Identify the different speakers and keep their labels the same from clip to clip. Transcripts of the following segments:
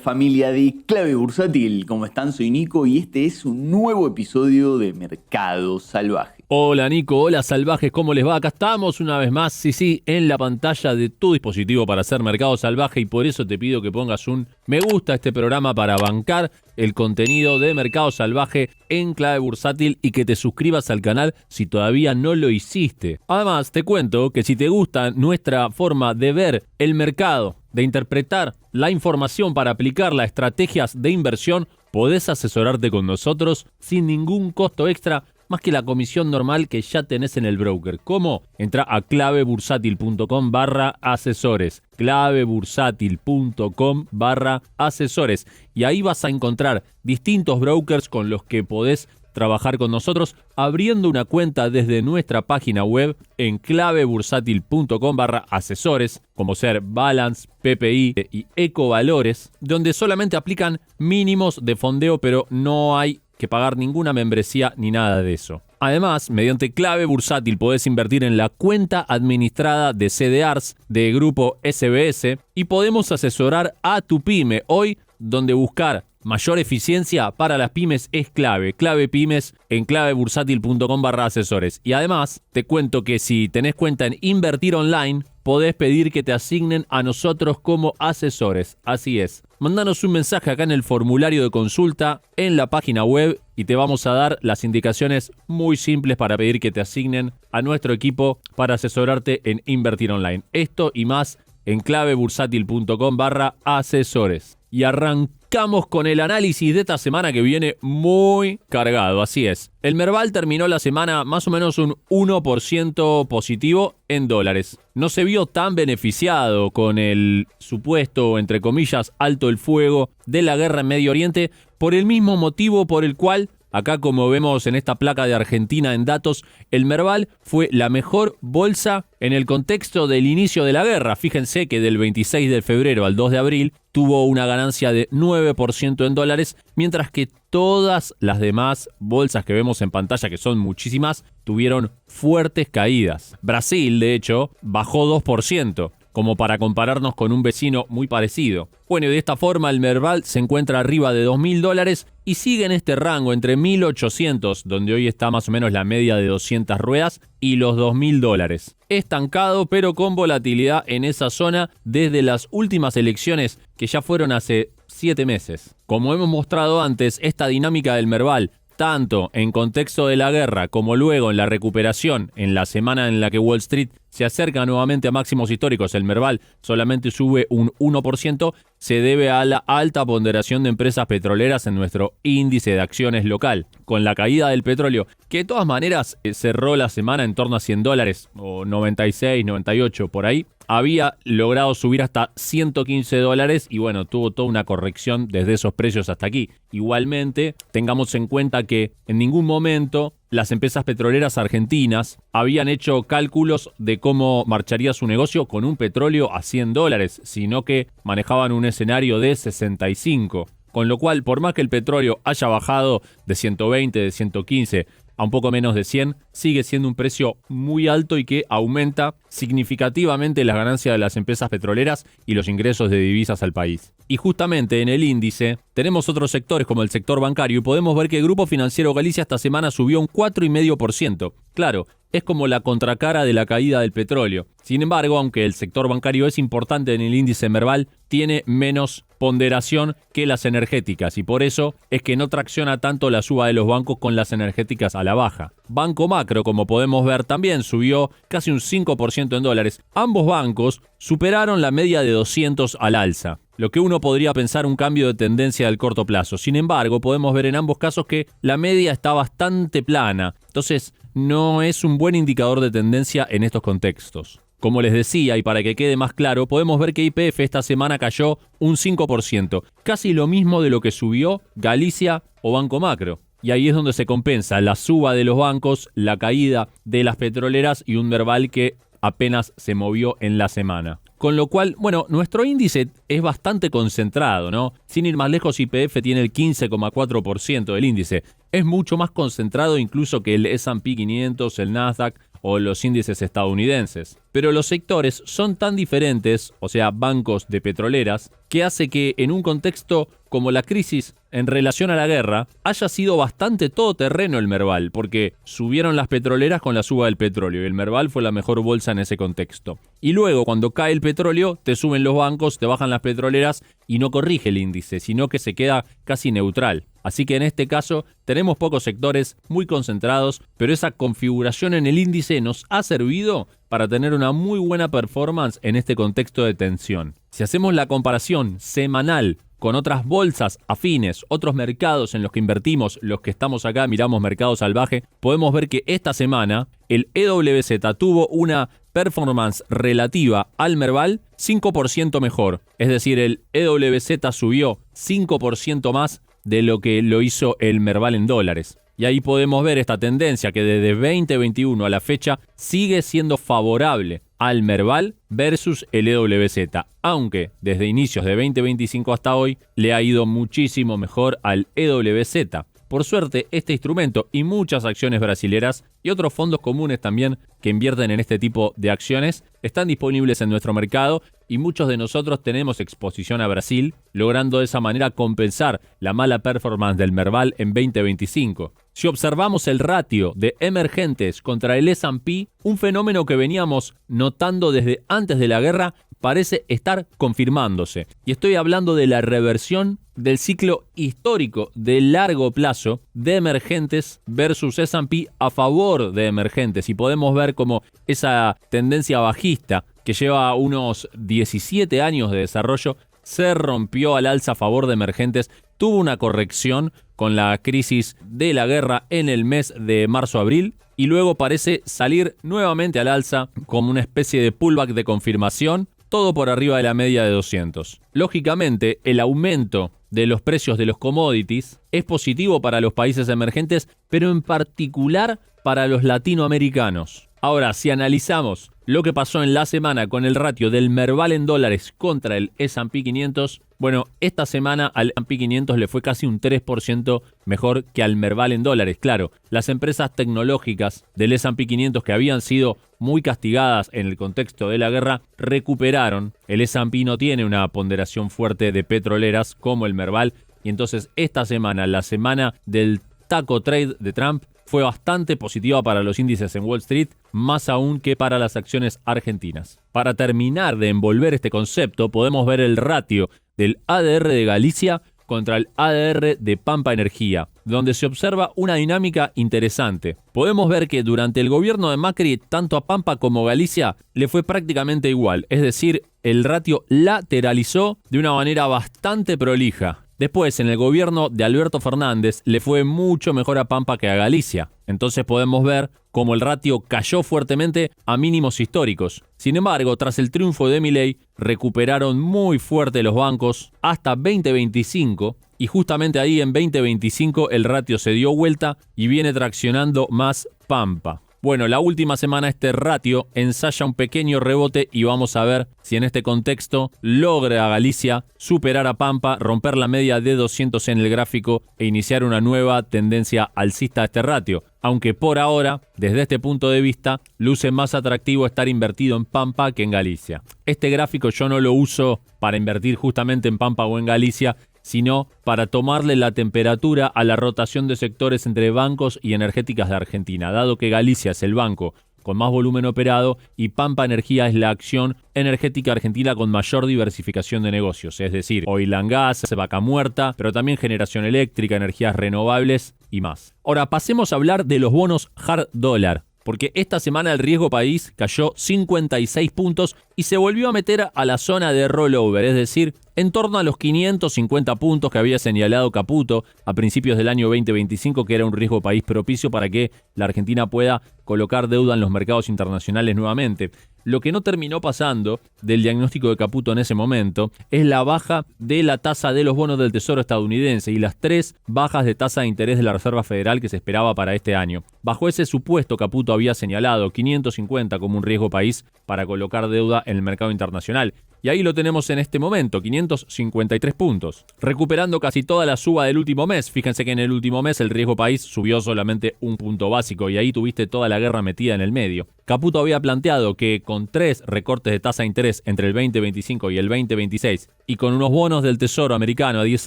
Speaker 1: familia de Clave Bursátil. ¿Cómo están? Soy Nico y este es un nuevo episodio de Mercado Salvaje.
Speaker 2: Hola Nico, hola salvajes, ¿cómo les va? Acá estamos una vez más, sí, en la pantalla de tu dispositivo para hacer Mercado Salvaje, y por eso te pido que pongas un me gusta a este programa para bancar el contenido de Mercado Salvaje en Clave Bursátil y que te suscribas al canal si todavía no lo hiciste. Además, te cuento que si te gusta nuestra forma de ver el mercado, de interpretar la información para aplicarla a estrategias de inversión, podés asesorarte con nosotros sin ningún costo extra, más que la comisión normal que ya tenés en el broker. ¿Cómo? Entra a clavebursatil.com/asesores. clavebursatil.com/asesores. Y ahí vas a encontrar distintos brokers con los que podés trabajar con nosotros, abriendo una cuenta desde nuestra página web en clavebursatil.com/asesores, como ser Balance, PPI y Ecovalores, donde solamente aplican mínimos de fondeo, pero no hay que pagar ninguna membresía ni nada de eso. Además, mediante Clave Bursátil podés invertir en la cuenta administrada de CDRs de Grupo SBS y podemos asesorar a tu pyme. Hoy, donde buscar mayor eficiencia para las pymes es clave. Clave Pymes en clavebursatil.com/asesores. Y además, te cuento que si tenés cuenta en Invertir Online, podés pedir que te asignen a nosotros como asesores. Así es. Mándanos un mensaje acá en el formulario de consulta en la página web y te vamos a dar las indicaciones muy simples para pedir que te asignen a nuestro equipo para asesorarte en Invertir Online. Esto y más en clavebursatil.com/asesores. Y arrancamos con el análisis de esta semana que viene muy cargado, así es. El Merval terminó la semana más o menos un 1% positivo en dólares. No se vio tan beneficiado con el supuesto, entre comillas, alto el fuego de la guerra en Medio Oriente, por el mismo motivo por el cual, acá como vemos en esta placa de Argentina en datos, el Merval fue la mejor bolsa en el contexto del inicio de la guerra. Fíjense que del 26 de febrero al 2 de abril tuvo una ganancia de 9% en dólares, mientras que todas las demás bolsas que vemos en pantalla, que son muchísimas, tuvieron fuertes caídas. Brasil, de hecho, bajó 2%. Como para compararnos con un vecino muy parecido. Bueno, y de esta forma el Merval se encuentra arriba de $2.000 y sigue en este rango entre 1.800, donde hoy está más o menos la media de 200 ruedas, y los $2.000. Estancado, pero con volatilidad en esa zona desde las últimas elecciones, que ya fueron hace 7 meses. Como hemos mostrado antes, esta dinámica del Merval, tanto en contexto de la guerra como luego en la recuperación, en la semana en la que Wall Street se acerca nuevamente a máximos históricos, el Merval solamente sube un 1%, se debe a la alta ponderación de empresas petroleras en nuestro índice de acciones local. Con la caída del petróleo, que de todas maneras cerró la semana en torno a $100 o 96, 98 por ahí, había logrado subir hasta $115 y bueno, tuvo toda una corrección desde esos precios hasta aquí. Igualmente, tengamos en cuenta que en ningún momento las empresas petroleras argentinas habían hecho cálculos de cómo marcharía su negocio con un petróleo a $100, sino que manejaban un escenario de 65. Con lo cual, por más que el petróleo haya bajado de 120, de 115 a un poco menos de 100, sigue siendo un precio muy alto y que aumenta significativamente las ganancias de las empresas petroleras y los ingresos de divisas al país. Y justamente en el índice tenemos otros sectores como el sector bancario y podemos ver que el Grupo Financiero Galicia esta semana subió un 4,5%. Claro, es como la contracara de la caída del petróleo. Sin embargo, aunque el sector bancario es importante en el índice Merval, tiene menos ponderación que las energéticas y por eso es que no tracciona tanto la suba de los bancos con las energéticas a la baja. Banco Macro, como podemos ver, también subió casi un 5% en dólares. Ambos bancos superaron la media de 200 al alza, lo que uno podría pensar un cambio de tendencia del corto plazo. Sin embargo, podemos ver en ambos casos que la media está bastante plana. Entonces, no es un buen indicador de tendencia en estos contextos. Como les decía, y para que quede más claro, podemos ver que YPF esta semana cayó un 5%, casi lo mismo de lo que subió Galicia o Banco Macro. Y ahí es donde se compensa la suba de los bancos, la caída de las petroleras y un Merval que apenas se movió en la semana. Con lo cual, bueno, nuestro índice es bastante concentrado, ¿no? Sin ir más lejos, YPF tiene el 15,4% del índice. Es mucho más concentrado incluso que el S&P 500, el Nasdaq o los índices estadounidenses. pero los sectores son tan diferentes, o sea, bancos de petroleras, que hace que en un contexto como la crisis en relación a la guerra, haya sido bastante todoterreno el Merval, porque subieron las petroleras con la suba del petróleo y el Merval fue la mejor bolsa en ese contexto. Y luego, cuando cae el petróleo, te suben los bancos, te bajan las petroleras y no corrige el índice, sino que se queda casi neutral. Así que en este caso tenemos pocos sectores muy concentrados, pero esa configuración en el índice nos ha servido para tener una muy buena performance en este contexto de tensión. Si hacemos la comparación semanal con otras bolsas afines, otros mercados en los que invertimos, los que estamos acá, miramos Mercado Salvaje, podemos ver que esta semana el EWZ tuvo una performance relativa al Merval 5% mejor. Es decir, el EWZ subió 5% más de lo que lo hizo el Merval en dólares. Y ahí podemos ver esta tendencia que desde 2021 a la fecha sigue siendo favorable al Merval versus el EWZ, aunque desde inicios de 2025 hasta hoy le ha ido muchísimo mejor al EWZ. Por suerte, este instrumento y muchas acciones brasileras y otros fondos comunes también que invierten en este tipo de acciones están disponibles en nuestro mercado y muchos de nosotros tenemos exposición a Brasil, logrando de esa manera compensar la mala performance del Merval en 2025. Si observamos el ratio de emergentes contra el S&P, un fenómeno que veníamos notando desde antes de la guerra parece estar confirmándose. Y estoy hablando de la reversión del ciclo histórico de largo plazo de emergentes versus S&P a favor de emergentes. Y podemos ver como esa tendencia bajista que lleva unos 17 años de desarrollo se rompió al alza a favor de emergentes, tuvo una corrección con la crisis de la guerra en el mes de marzo-abril y luego parece salir nuevamente al alza como una especie de pullback de confirmación, todo por arriba de la media de 200. Lógicamente, el aumento de los precios de los commodities es positivo para los países emergentes, pero en particular para los latinoamericanos. Ahora, si analizamos lo que pasó en la semana con el ratio del Merval en dólares contra el S&P 500, bueno, esta semana al S&P 500 le fue casi un 3% mejor que al Merval en dólares. Claro, las empresas tecnológicas del S&P 500 que habían sido muy castigadas en el contexto de la guerra, recuperaron. El S&P no tiene una ponderación fuerte de petroleras como el Merval, y entonces esta semana, la semana del taco trade de Trump, fue bastante positiva para los índices en Wall Street, más aún que para las acciones argentinas. Para terminar de envolver este concepto, podemos ver el ratio del ADR de Galicia contra el ADR de Pampa Energía, donde se observa una dinámica interesante. Podemos ver que durante el gobierno de Macri, tanto a Pampa como a Galicia le fue prácticamente igual, es decir, el ratio lateralizó de una manera bastante prolija. Después, en el gobierno de Alberto Fernández, le fue mucho mejor a Pampa que a Galicia. Entonces podemos ver cómo el ratio cayó fuertemente a mínimos históricos. Sin embargo, tras el triunfo de Milei, recuperaron muy fuerte los bancos hasta 2025. Y justamente ahí en 2025 el ratio se dio vuelta y viene traccionando más Pampa. Bueno, la última semana este ratio ensaya un pequeño rebote y vamos a ver si en este contexto logra Galicia superar a Pampa, romper la media de 200 en el gráfico e iniciar una nueva tendencia alcista de este ratio. Aunque por ahora, desde este punto de vista, luce más atractivo estar invertido en Pampa que en Galicia. Este gráfico yo no lo uso para invertir justamente en Pampa o en Galicia, sino para tomarle la temperatura a la rotación de sectores entre bancos y energéticas de Argentina, dado que Galicia es el banco con más volumen operado y Pampa Energía es la acción energética argentina con mayor diversificación de negocios, es decir, oil and gas, vaca muerta, pero también generación eléctrica, energías renovables y más. Ahora pasemos a hablar de los bonos hard dólar, porque esta semana el riesgo país cayó 56 puntos y se volvió a meter a la zona de rollover, es decir, en torno a los 550 puntos que había señalado Caputo a principios del año 2025, que era un riesgo país propicio para que la Argentina pueda colocar deuda en los mercados internacionales nuevamente. Lo que no terminó pasando del diagnóstico de Caputo en ese momento es la baja de la tasa de los bonos del Tesoro estadounidense y las 3 bajas de tasa de interés de la Reserva Federal que se esperaba para este año. Bajo ese supuesto, Caputo había señalado 550 como un riesgo país para colocar deuda en el mercado internacional. Y ahí lo tenemos en este momento, 553 puntos. Recuperando casi toda la suba del último mes. Fíjense que en el último mes el riesgo país subió solamente un punto básico y ahí tuviste toda la guerra metida en el medio. Caputo había planteado que con 3 recortes de tasa de interés entre el 2025 y el 2026 y con unos bonos del Tesoro americano a 10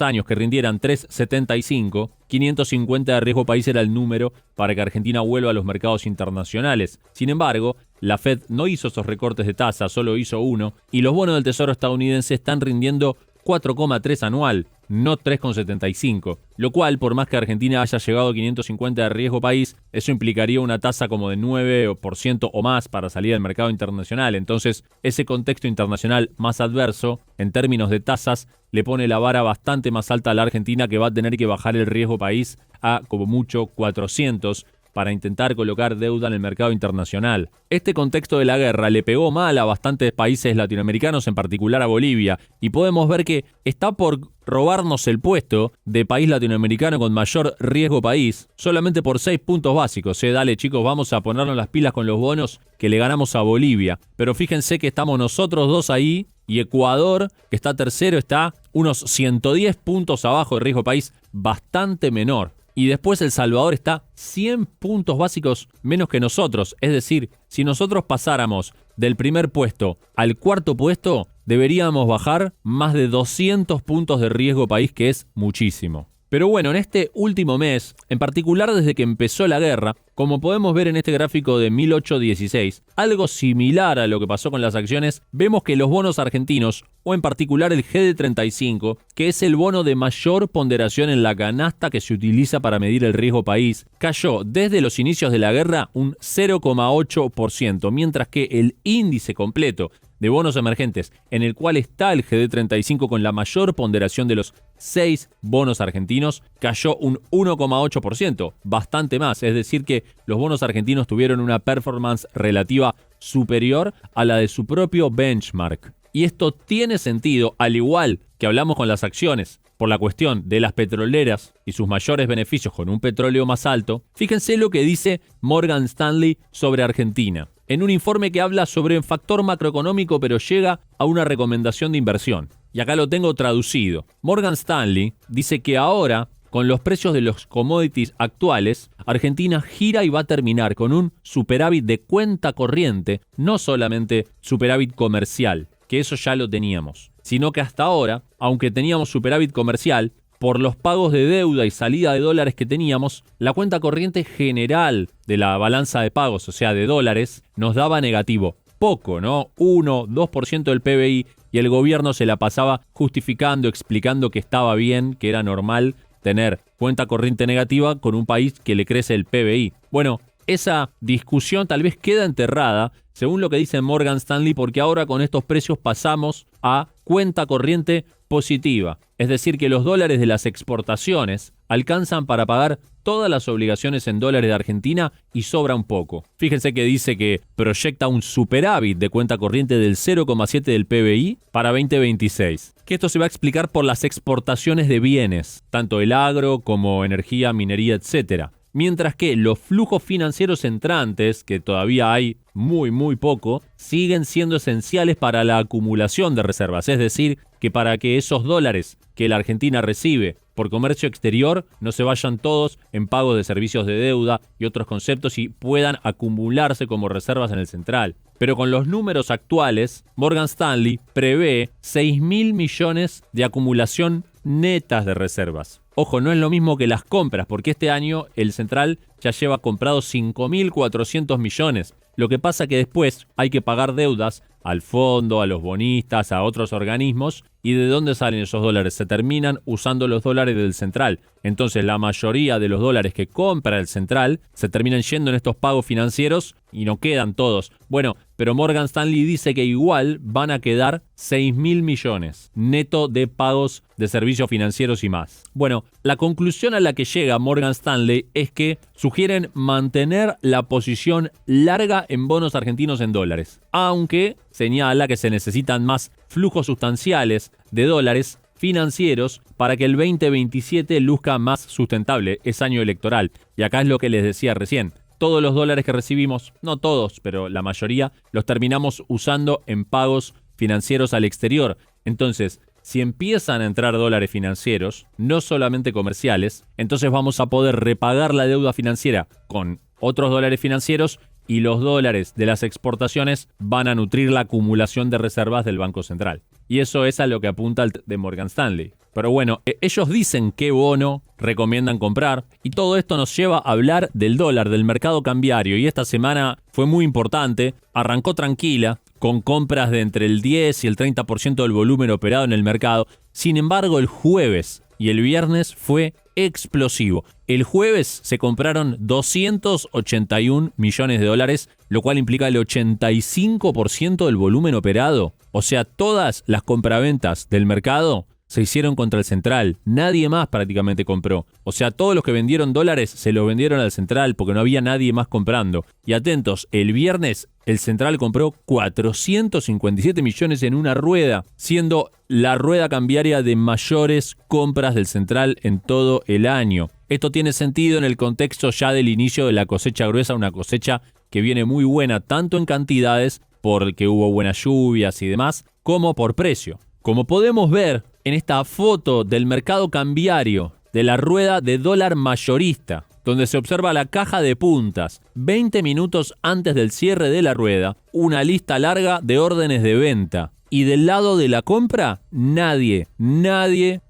Speaker 2: años que rindieran 3,75, 550 de riesgo país era el número para que Argentina vuelva a los mercados internacionales. Sin embargo, la Fed no hizo esos recortes de tasa, solo hizo uno, y los bonos del Tesoro estadounidense están rindiendo 4,3 anual, no 3,75, lo cual, por más que Argentina haya llegado a 550 de riesgo país, eso implicaría una tasa como de 9% o más para salir al mercado internacional. Entonces, ese contexto internacional más adverso, en términos de tasas, le pone la vara bastante más alta a la Argentina, que va a tener que bajar el riesgo país a, como mucho, 400 para intentar colocar deuda en el mercado internacional. Este contexto de la guerra le pegó mal a bastantes países latinoamericanos, en particular a Bolivia, y podemos ver que está por robarnos el puesto de país latinoamericano con mayor riesgo país, solamente por 6 puntos básicos. Dale chicos, vamos a ponernos las pilas con los bonos que le ganamos a Bolivia. Pero fíjense que estamos nosotros dos ahí, y Ecuador, que está tercero, está unos 110 puntos abajo de riesgo país, bastante menor. Y después El Salvador está 100 puntos básicos menos que nosotros. Es decir, si nosotros pasáramos del primer puesto al cuarto puesto, deberíamos bajar más de 200 puntos de riesgo país, que es muchísimo. Pero bueno, en este último mes, en particular desde que empezó la guerra, como podemos ver en este gráfico de 1816, algo similar a lo que pasó con las acciones, vemos que los bonos argentinos, o en particular el GD35, que es el bono de mayor ponderación en la canasta que se utiliza para medir el riesgo país, cayó desde los inicios de la guerra un 0,8%, mientras que el índice completo de bonos emergentes, en el cual está el GD35 con la mayor ponderación de los 6 bonos argentinos, cayó un 1,8%, bastante más. Es decir que los bonos argentinos tuvieron una performance relativa superior a la de su propio benchmark. Y esto tiene sentido, al igual que hablamos con las acciones, por la cuestión de las petroleras y sus mayores beneficios con un petróleo más alto. Fíjense lo que dice Morgan Stanley sobre Argentina, en un informe que habla sobre un factor macroeconómico, pero llega a una recomendación de inversión. Y acá lo tengo traducido. Morgan Stanley dice que ahora, con los precios de los commodities actuales, Argentina gira y va a terminar con un superávit de cuenta corriente, no solamente superávit comercial, que eso ya lo teníamos, sino que hasta ahora, aunque teníamos superávit comercial, por los pagos de deuda y salida de dólares que teníamos, la cuenta corriente general de la balanza de pagos, o sea, de dólares, nos daba negativo. Poco, ¿no? 1, 2% del PBI, y el gobierno se la pasaba justificando, explicando que estaba bien, que era normal tener cuenta corriente negativa con un país que le crece el PBI. Bueno, esa discusión tal vez queda enterrada, según lo que dice Morgan Stanley, porque ahora con estos precios pasamos a cuenta corriente positiva. Es decir, que los dólares de las exportaciones alcanzan para pagar todas las obligaciones en dólares de Argentina y sobra un poco. Fíjense que dice que proyecta un superávit de cuenta corriente del 0,7 del PBI para 2026. Que esto se va a explicar por las exportaciones de bienes, tanto el agro como energía, minería, etc. Mientras que los flujos financieros entrantes, que todavía hay muy poco, siguen siendo esenciales para la acumulación de reservas. Es decir, que para que esos dólares que la Argentina recibe por comercio exterior no se vayan todos en pago de servicios de deuda y otros conceptos y puedan acumularse como reservas en el central. Pero con los números actuales, Morgan Stanley prevé 6.000 millones de acumulación netas de reservas. Ojo, no es lo mismo que las compras, porque este año el central ya lleva comprados 5.400 millones. Lo que pasa que después hay que pagar deudas al fondo, a los bonistas, a otros organismos. ¿Y de dónde salen esos dólares? Se terminan usando los dólares del central. Entonces la mayoría de los dólares que compra el central se terminan yendo en estos pagos financieros y no quedan todos. Bueno, pero Morgan Stanley dice que igual van a quedar 6.000 millones neto de pagos de servicios financieros y más. Bueno, la conclusión a la que llega Morgan Stanley es que sugieren mantener la posición larga en bonos argentinos en dólares, aunque señala que se necesitan más flujos sustanciales de dólares financieros para que el 2027 luzca más sustentable, es año electoral. Y acá es lo que les decía recién. Todos los dólares que recibimos, no todos, pero la mayoría, los terminamos usando en pagos financieros al exterior. Entonces, si empiezan a entrar dólares financieros, no solamente comerciales, entonces vamos a poder repagar la deuda financiera con otros dólares financieros y los dólares de las exportaciones van a nutrir la acumulación de reservas del Banco Central. Y eso es a lo que apunta el de Morgan Stanley. Pero bueno, ellos dicen qué bono recomiendan comprar y todo esto nos lleva a hablar del dólar, del mercado cambiario. Y esta semana fue muy importante, arrancó tranquila, con compras de entre el 10 y el 30% del volumen operado en el mercado. Sin embargo, el jueves y el viernes fue explosivo. El jueves se compraron 281 millones de dólares, lo cual implica el 85% del volumen operado. O sea, todas las compraventas del mercado se hicieron contra el Central. Nadie más prácticamente compró. O sea, todos los que vendieron dólares se los vendieron al Central porque no había nadie más comprando. Y atentos, el viernes el Central compró 457 millones en una rueda, siendo la rueda cambiaria de mayores compras del Central en todo el año. Esto tiene sentido en el contexto ya del inicio de la cosecha gruesa, una cosecha que viene muy buena tanto en cantidades, porque hubo buenas lluvias y demás, como por precio. Como podemos ver en esta foto del mercado cambiario de la rueda de dólar mayorista, donde se observa la caja de puntas, 20 minutos antes del cierre de la rueda, una lista larga de órdenes de venta. Y del lado de la compra, nadie,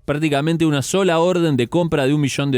Speaker 2: prácticamente una sola orden de compra de $1 millón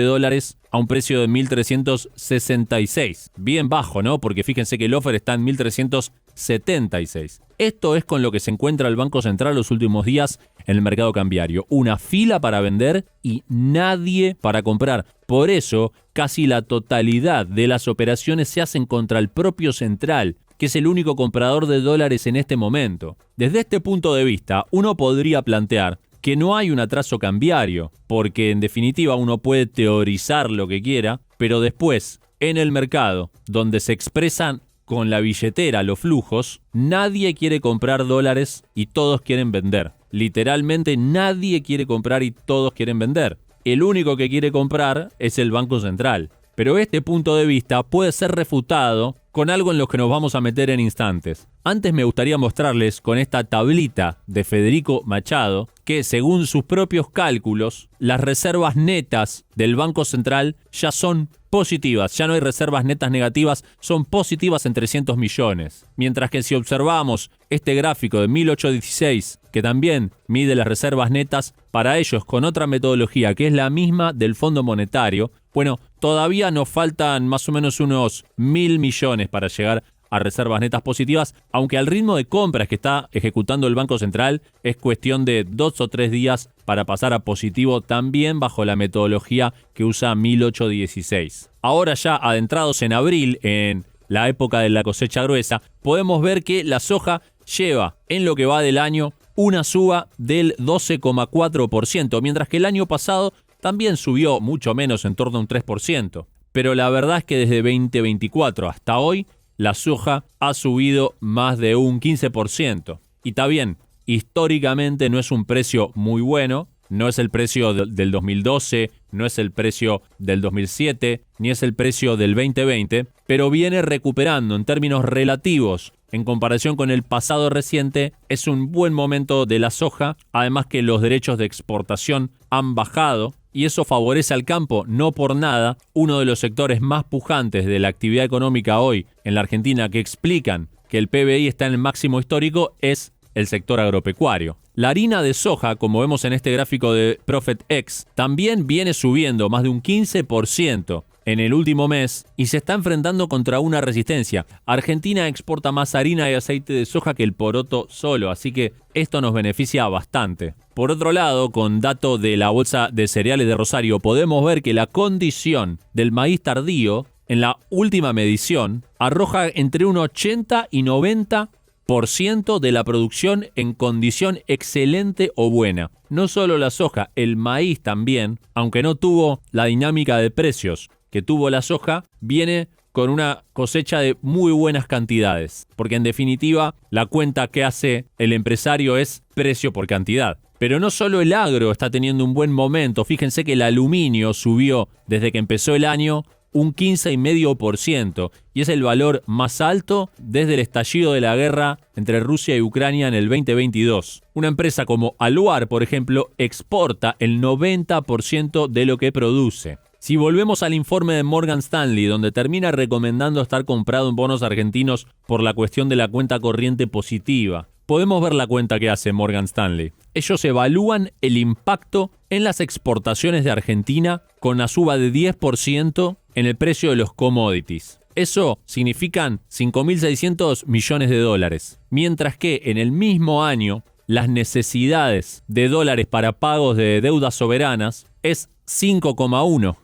Speaker 2: a un precio de 1.366. Bien bajo, ¿no? Porque fíjense que el offer está en 1.376. Esto es con lo que se encuentra el Banco Central los últimos días en el mercado cambiario. Una fila para vender y nadie para comprar. Por eso, casi la totalidad de las operaciones se hacen contra el propio Central, que es el único comprador de dólares en este momento. Desde este punto de vista, uno podría plantear que no hay un atraso cambiario, porque en definitiva uno puede teorizar lo que quiera, pero después, en el mercado, donde se expresan con la billetera los flujos, nadie quiere comprar dólares y todos quieren vender. Literalmente nadie quiere comprar y todos quieren vender. El único que quiere comprar es el Banco Central. Pero este punto de vista puede ser refutado con algo en lo que nos vamos a meter en instantes. Antes me gustaría mostrarles con esta tablita de Federico Machado que, según sus propios cálculos, las reservas netas del Banco Central ya son positivas, ya no hay reservas netas negativas, son positivas en 300 millones. Mientras que si observamos este gráfico de 1816, que también mide las reservas netas, para ellos con otra metodología que es la misma del Fondo Monetario, bueno, todavía nos faltan más o menos unos 1.000 millones para llegar a reservas netas positivas, aunque al ritmo de compras que está ejecutando el Banco Central es cuestión de 2 o 3 días para pasar a positivo, también bajo la metodología que usa 1816. Ahora ya adentrados en abril, en la época de la cosecha gruesa, podemos ver que la soja lleva en lo que va del año una suba del 12,4%, mientras que el año pasado también subió mucho menos, en torno a un 3%. Pero la verdad es que desde 2024 hasta hoy, la soja ha subido más de un 15%. Y está bien, históricamente no es un precio muy bueno, no es el precio del 2012, no es el precio del 2007, ni es el precio del 2020, pero viene recuperando en términos relativos. En comparación con el pasado reciente, es un buen momento de la soja, además que los derechos de exportación han bajado, y eso favorece al campo. No por nada, uno de los sectores más pujantes de la actividad económica hoy en la Argentina que explican que el PBI está en el máximo histórico es el sector agropecuario. La harina de soja, como vemos en este gráfico de ProfitX, también viene subiendo más de un 15% en el último mes y se está enfrentando contra una resistencia. Argentina exporta más harina y aceite de soja que el poroto solo, así que esto nos beneficia bastante. Por otro lado, con dato de la Bolsa de Cereales de Rosario, podemos ver que la condición del maíz tardío en la última medición arroja entre un 80 y 90% de la producción en condición excelente o buena. No solo la soja, el maíz también, aunque no tuvo la dinámica de precios que tuvo la soja, viene con una cosecha de muy buenas cantidades, porque en definitiva la cuenta que hace el empresario es precio por cantidad. Pero no solo el agro está teniendo un buen momento, fíjense que el aluminio subió desde que empezó el año un 15,5% y es el valor más alto desde el estallido de la guerra entre Rusia y Ucrania en el 2022. Una empresa como Aluar, por ejemplo, exporta el 90% de lo que produce. Si volvemos al informe de Morgan Stanley, donde termina recomendando estar comprado en bonos argentinos por la cuestión de la cuenta corriente positiva, podemos ver la cuenta que hace Morgan Stanley. Ellos evalúan el impacto en las exportaciones de Argentina con la suba de 10% en el precio de los commodities. Eso significan 5.600 millones de dólares. Mientras que en el mismo año, las necesidades de dólares para pagos de deudas soberanas es 5.1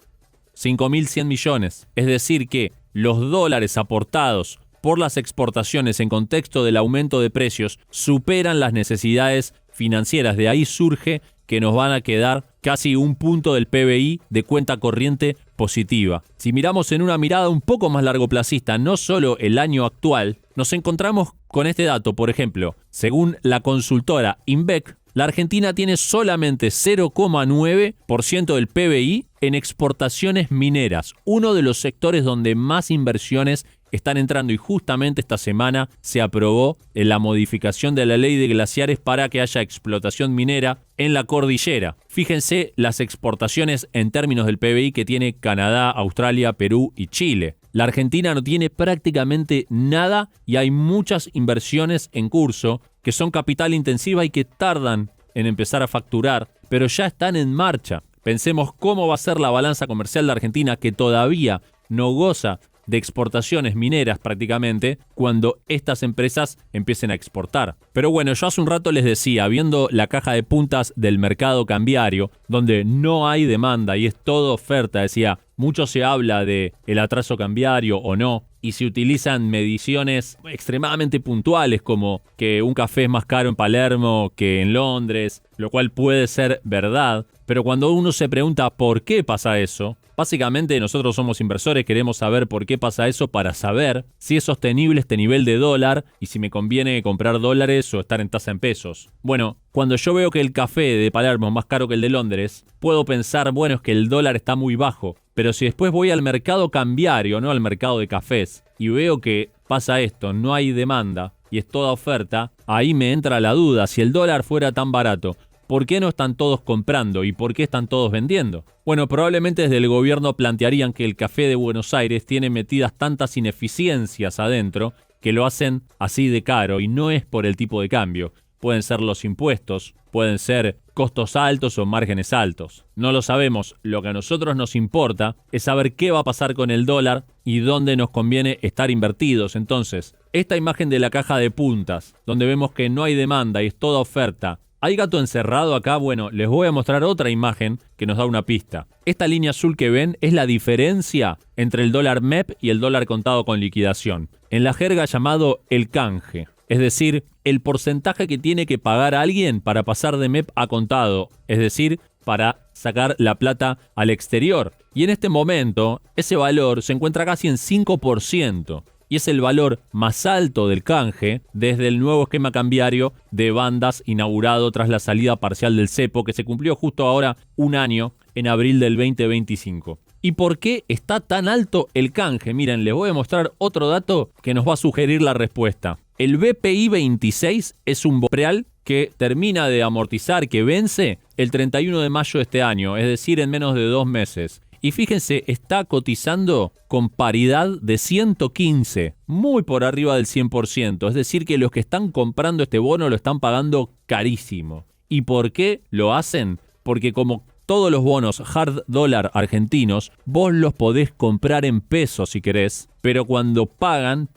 Speaker 2: millones. Es decir que los dólares aportados por las exportaciones en contexto del aumento de precios superan las necesidades financieras. De ahí surge que nos van a quedar casi un punto del PBI de cuenta corriente positiva. Si miramos en una mirada un poco más largoplacista, no solo el año actual, nos encontramos con este dato. Por ejemplo, según la consultora INVEC, la Argentina tiene solamente 0,9% del PBI en exportaciones mineras, uno de los sectores donde más inversiones están entrando, y justamente esta semana se aprobó la modificación de la ley de glaciares para que haya explotación minera en la cordillera. Fíjense las exportaciones en términos del PBI que tiene Canadá, Australia, Perú y Chile. La Argentina no tiene prácticamente nada y hay muchas inversiones en curso que son capital intensiva y que tardan en empezar a facturar, pero ya están en marcha. Pensemos cómo va a ser la balanza comercial de Argentina, que todavía no goza de exportaciones mineras prácticamente, cuando estas empresas empiecen a exportar. Pero bueno, yo hace un rato les decía, viendo la caja de puntas del mercado cambiario, donde no hay demanda y es todo oferta, decía, mucho se habla de el atraso cambiario o no, y se utilizan mediciones extremadamente puntuales, como que un café es más caro en Palermo que en Londres, lo cual puede ser verdad, pero cuando uno se pregunta por qué pasa eso, básicamente nosotros somos inversores, queremos saber por qué pasa eso para saber si es sostenible este nivel de dólar y si me conviene comprar dólares o estar en tasa en pesos. Bueno, cuando yo veo que el café de Palermo es más caro que el de Londres, puedo pensar, bueno, es que el dólar está muy bajo. Pero si después voy al mercado cambiario, no al mercado de cafés, y veo que pasa esto, no hay demanda y es toda oferta, ahí me entra la duda, si el dólar fuera tan barato, ¿por qué no están todos comprando y por qué están todos vendiendo? Bueno, probablemente desde el gobierno plantearían que el café de Buenos Aires tiene metidas tantas ineficiencias adentro que lo hacen así de caro, y no es por el tipo de cambio. Pueden ser los impuestos, pueden ser costos altos o márgenes altos. No lo sabemos. Lo que a nosotros nos importa es saber qué va a pasar con el dólar y dónde nos conviene estar invertidos. Entonces, esta imagen de la caja de puntas, donde vemos que no hay demanda y es toda oferta, ¿hay gato encerrado acá? Bueno, les voy a mostrar otra imagen que nos da una pista. Esta línea azul que ven es la diferencia entre el dólar MEP y el dólar contado con liquidación, en la jerga llamado el canje. Es decir, el porcentaje que tiene que pagar alguien para pasar de MEP a contado, es decir, para sacar la plata al exterior. Y en este momento, ese valor se encuentra casi en 5%. Y es el valor más alto del canje desde el nuevo esquema cambiario de bandas inaugurado tras la salida parcial del cepo, que se cumplió justo ahora un año, en abril del 2025. ¿Y por qué está tan alto el canje? Miren, les voy a mostrar otro dato que nos va a sugerir la respuesta. El BPI 26 es un real que termina de amortizar, que vence el 31 de mayo de este año, es decir, en menos de 2 meses. Y fíjense, está cotizando con paridad de 115, muy por arriba del 100%. Es decir, que los que están comprando este bono lo están pagando carísimo. ¿Y por qué lo hacen? Porque como todos los bonos hard dólar argentinos, vos los podés comprar en pesos si querés, pero cuando pagan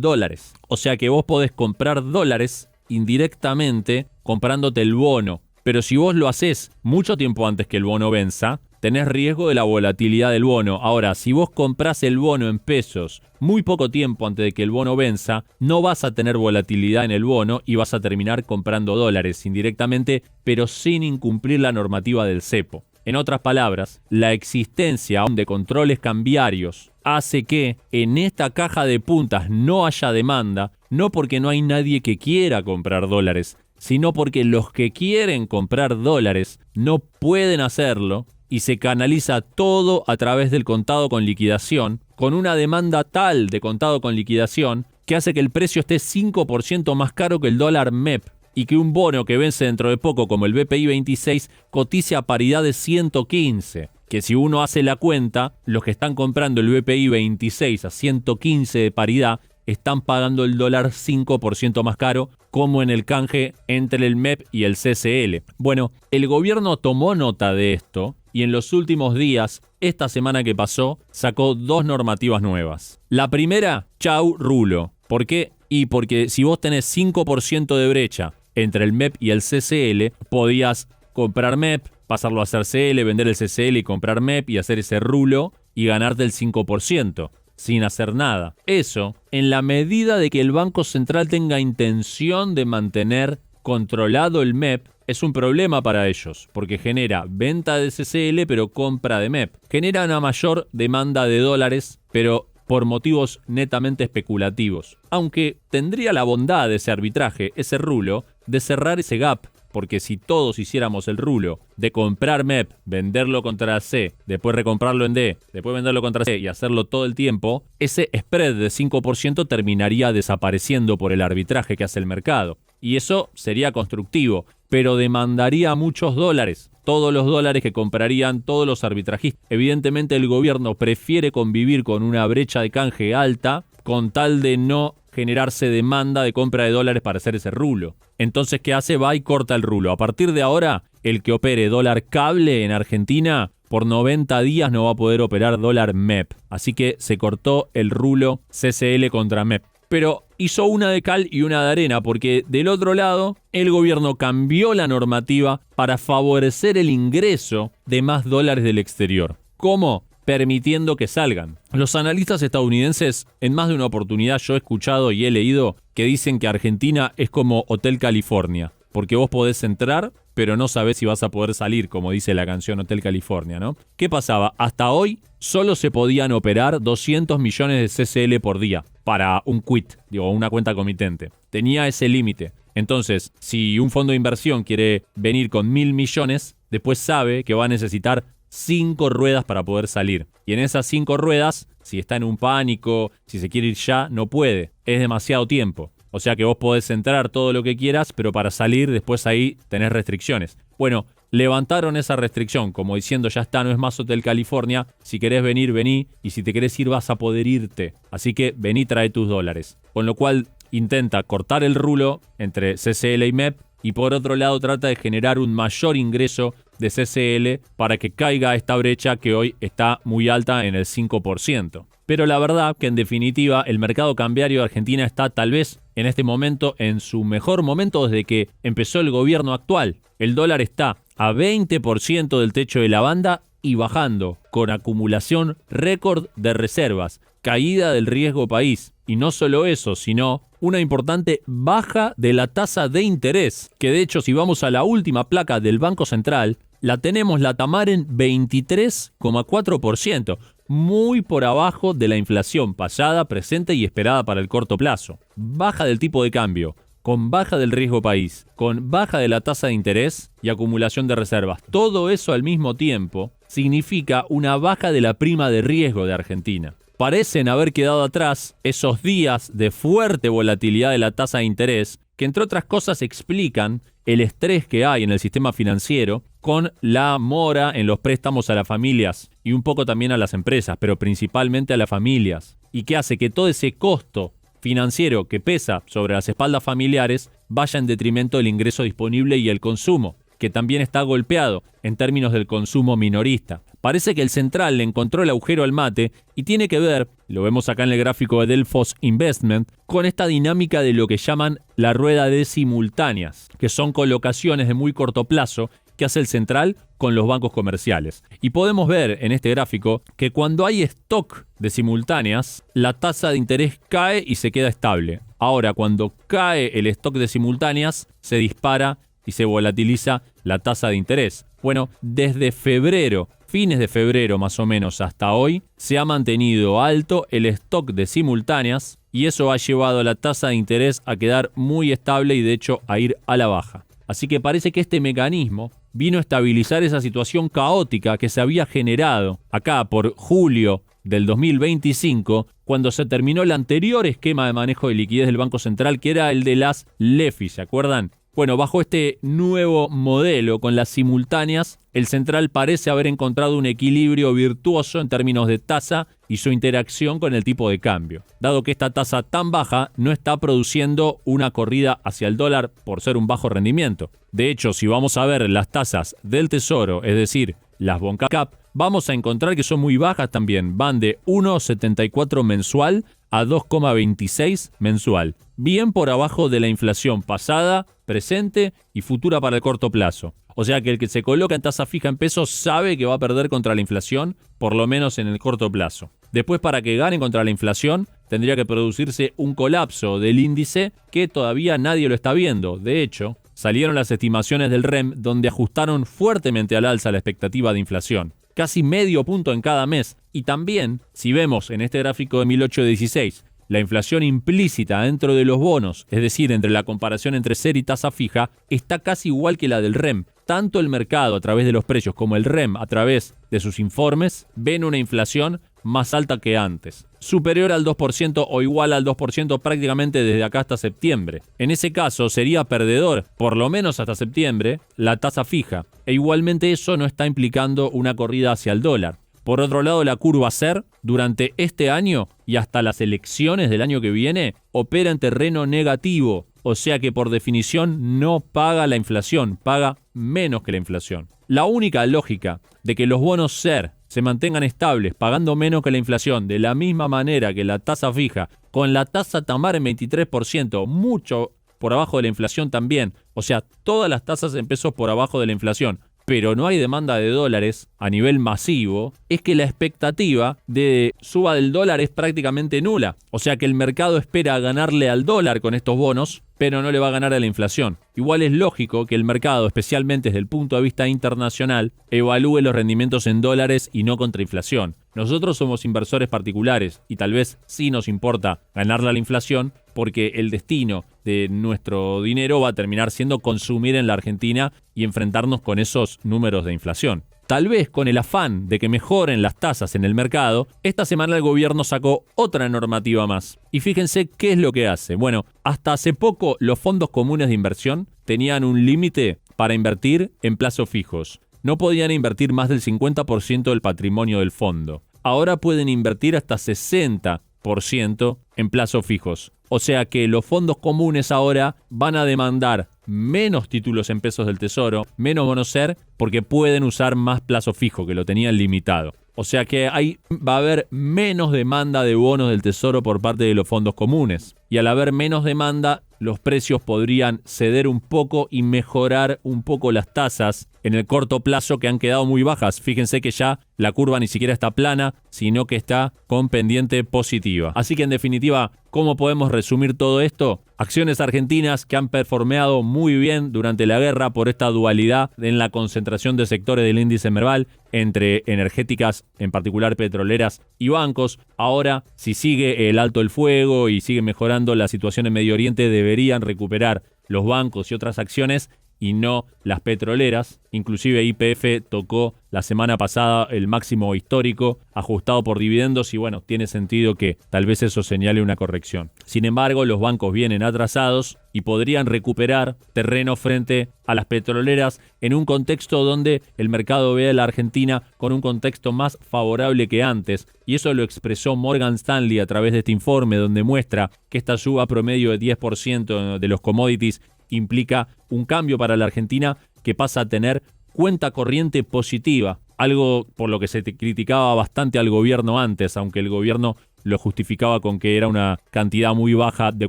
Speaker 2: dólares. O sea que vos podés comprar dólares indirectamente comprándote el bono. Pero si vos lo hacés mucho tiempo antes que el bono venza, tenés riesgo de la volatilidad del bono. Ahora, si vos comprás el bono en pesos muy poco tiempo antes de que el bono venza, no vas a tener volatilidad en el bono y vas a terminar comprando dólares indirectamente, pero sin incumplir la normativa del cepo. En otras palabras, la existencia de controles cambiarios hace que en esta caja de puntas no haya demanda, no porque no hay nadie que quiera comprar dólares, sino porque los que quieren comprar dólares no pueden hacerlo y se canaliza todo a través del contado con liquidación, con una demanda tal de contado con liquidación que hace que el precio esté 5% más caro que el dólar MEP y que un bono que vence dentro de poco como el BPI 26 cotice a paridad de 115. que si uno hace la cuenta, los que están comprando el BPI 26 a 115 de paridad están pagando el dólar 5% más caro, como en el canje entre el MEP y el CCL. Bueno, el gobierno tomó nota de esto y en los últimos días, esta semana que pasó, sacó 2 normativas nuevas. La primera, chau rulo. ¿Por qué? Y porque si vos tenés 5% de brecha entre el MEP y el CCL, podías comprar MEP, pasarlo a hacer CL, vender el CCL y comprar MEP y hacer ese rulo y ganarte el 5%. Sin hacer nada. Eso, en la medida de que el Banco Central tenga intención de mantener controlado el MEP, es un problema para ellos, porque genera venta de CCL pero compra de MEP. Genera una mayor demanda de dólares, pero por motivos netamente especulativos. Aunque tendría la bondad de ese arbitraje, ese rulo, de cerrar ese gap. Porque si todos hiciéramos el rulo de comprar MEP, venderlo contra C, después recomprarlo en D, después venderlo contra C y hacerlo todo el tiempo, ese spread de 5% terminaría desapareciendo por el arbitraje que hace el mercado. Y eso sería constructivo, pero demandaría muchos dólares. Todos los dólares que comprarían todos los arbitrajistas. Evidentemente el gobierno prefiere convivir con una brecha de canje alta con tal de no generarse demanda de compra de dólares para hacer ese rulo. Entonces, ¿qué hace? Va y corta el rulo. A partir de ahora, el que opere dólar cable en Argentina, por 90 días no va a poder operar dólar MEP. Así que se cortó el rulo CCL contra MEP. Pero hizo una de cal y una de arena, porque del otro lado, el gobierno cambió la normativa para favorecer el ingreso de más dólares del exterior. ¿Cómo? Permitiendo que salgan. Los analistas estadounidenses, en más de una oportunidad yo he escuchado y he leído que dicen que Argentina es como Hotel California, porque vos podés entrar, pero no sabés si vas a poder salir, como dice la canción Hotel California, ¿no? ¿Qué pasaba? Hasta hoy solo se podían operar 200 millones de CCL por día para un quit, una cuenta comitente. Tenía ese límite. Entonces, si un fondo de inversión quiere venir con 1.000 millones, después sabe que va a necesitar 5 ruedas para poder salir. Y en esas 5 ruedas, si está en un pánico, si se quiere ir ya, no puede. Es demasiado tiempo. O sea que vos podés entrar todo lo que quieras, pero para salir después ahí tenés restricciones. Bueno, levantaron esa restricción, como diciendo ya está, no es más Hotel California. Si querés venir, vení. Y si te querés ir, vas a poder irte. Así que vení, trae tus dólares. Con lo cual intenta cortar el rulo entre CCL y MEP. Y por otro lado trata de generar un mayor ingreso de CCL para que caiga esta brecha que hoy está muy alta en el 5%. Pero la verdad que en definitiva el mercado cambiario de Argentina está tal vez en este momento en su mejor momento desde que empezó el gobierno actual. El dólar está a 20% del techo de la banda y bajando, con acumulación récord de reservas, caída del riesgo país. Y no solo eso, sino una importante baja de la tasa de interés, que de hecho si vamos a la última placa del Banco Central, la tenemos la TAMAR en 23,4%, muy por abajo de la inflación pasada, presente y esperada para el corto plazo. Baja del tipo de cambio, con baja del riesgo país, con baja de la tasa de interés y acumulación de reservas. Todo eso al mismo tiempo significa una baja de la prima de riesgo de Argentina. Parecen haber quedado atrás esos días de fuerte volatilidad de la tasa de interés, que entre otras cosas explican el estrés que hay en el sistema financiero con la mora en los préstamos a las familias y un poco también a las empresas, pero principalmente a las familias, y que hace que todo ese costo financiero que pesa sobre las espaldas familiares vaya en detrimento del ingreso disponible y el consumo, que también está golpeado en términos del consumo minorista. Parece que el central le encontró el agujero al mate y tiene que ver, lo vemos acá en el gráfico de Delfos Investment, con esta dinámica de lo que llaman la rueda de simultáneas, que son colocaciones de muy corto plazo que hace el central con los bancos comerciales. Y podemos ver en este gráfico que cuando hay stock de simultáneas, la tasa de interés cae y se queda estable. Ahora, cuando cae el stock de simultáneas, se dispara y se volatiliza la tasa de interés. Bueno, desde febrero, fines de febrero más o menos hasta hoy, se ha mantenido alto el stock de simultáneas y eso ha llevado a la tasa de interés a quedar muy estable y de hecho a ir a la baja. Así que parece que este mecanismo vino a estabilizar esa situación caótica que se había generado acá por julio del 2025, cuando se terminó el anterior esquema de manejo de liquidez del Banco Central, que era el de las LEFI, ¿se acuerdan? Bueno, bajo este nuevo modelo con las simultáneas, el central parece haber encontrado un equilibrio virtuoso en términos de tasa y su interacción con el tipo de cambio. Dado que esta tasa tan baja no está produciendo una corrida hacia el dólar por ser un bajo rendimiento. De hecho, si vamos a ver las tasas del Tesoro, es decir, las Boncap, vamos a encontrar que son muy bajas también. Van de 1,74 mensual a 2,26 mensual. Bien por abajo de la inflación pasada, presente y futura para el corto plazo. O sea que el que se coloca en tasa fija en pesos sabe que va a perder contra la inflación, por lo menos en el corto plazo. Después, para que gane contra la inflación, tendría que producirse un colapso del índice que todavía nadie lo está viendo. De hecho, salieron las estimaciones del REM donde ajustaron fuertemente al alza la expectativa de inflación. Casi medio punto en cada mes. Y también, si vemos en este gráfico de 1816, la inflación implícita dentro de los bonos, es decir, entre la comparación entre SER y tasa fija, está casi igual que la del REM. Tanto el mercado a través de los precios como el REM a través de sus informes ven una inflación más alta que antes, superior al 2% o igual al 2% prácticamente desde acá hasta septiembre. En ese caso sería perdedor, por lo menos hasta septiembre, la tasa fija, e igualmente eso no está implicando una corrida hacia el dólar. Por otro lado, la curva SER, durante este año y hasta las elecciones del año que viene, opera en terreno negativo, o sea que por definición no paga la inflación, paga menos que la inflación. La única lógica de que los bonos SER se mantengan estables, pagando menos que la inflación, de la misma manera que la tasa fija, con la tasa Tamar en 23%, mucho por abajo de la inflación también, o sea, todas las tasas en pesos por abajo de la inflación, pero no hay demanda de dólares a nivel masivo, es que la expectativa de suba del dólar es prácticamente nula. O sea que el mercado espera ganarle al dólar con estos bonos, pero no le va a ganar a la inflación. Igual es lógico que el mercado, especialmente desde el punto de vista internacional, evalúe los rendimientos en dólares y no contra inflación. Nosotros somos inversores particulares y tal vez sí nos importa ganarle a la inflación porque el destino de nuestro dinero va a terminar siendo consumir en la Argentina y enfrentarnos con esos números de inflación. Tal vez con el afán de que mejoren las tasas en el mercado, esta semana el gobierno sacó otra normativa más. Y fíjense qué es lo que hace. Bueno, hasta hace poco los fondos comunes de inversión tenían un límite para invertir en plazos fijos. No podían invertir más del 50% del patrimonio del fondo. Ahora pueden invertir hasta 60% en plazos fijos. O sea que los fondos comunes ahora van a demandar menos títulos en pesos del Tesoro, menos bonos SER, porque pueden usar más plazo fijo, que lo tenían limitado. O sea que va a haber menos demanda de bonos del Tesoro por parte de los fondos comunes. Y al haber menos demanda, los precios podrían ceder un poco y mejorar un poco las tasas en el corto plazo, que han quedado muy bajas. Fíjense que ya la curva ni siquiera está plana, sino que está con pendiente positiva. Así que en definitiva, ¿cómo podemos resumir todo esto? Acciones argentinas que han performeado muy bien durante la guerra por esta dualidad en la concentración de sectores del índice Merval entre energéticas, en particular petroleras, y bancos. Ahora, si sigue el alto el fuego y sigue mejorando la situación en Medio Oriente, deberían recuperar los bancos y otras acciones y no las petroleras. Inclusive YPF tocó la semana pasada el máximo histórico ajustado por dividendos y bueno, tiene sentido que tal vez eso señale una corrección. Sin embargo, los bancos vienen atrasados y podrían recuperar terreno frente a las petroleras en un contexto donde el mercado ve a la Argentina con un contexto más favorable que antes. Y eso lo expresó Morgan Stanley a través de este informe donde muestra que esta suba promedio de 10% de los commodities implica un cambio para la Argentina que pasa a tener cuenta corriente positiva, algo por lo que se criticaba bastante al gobierno antes, aunque el gobierno lo justificaba con que era una cantidad muy baja de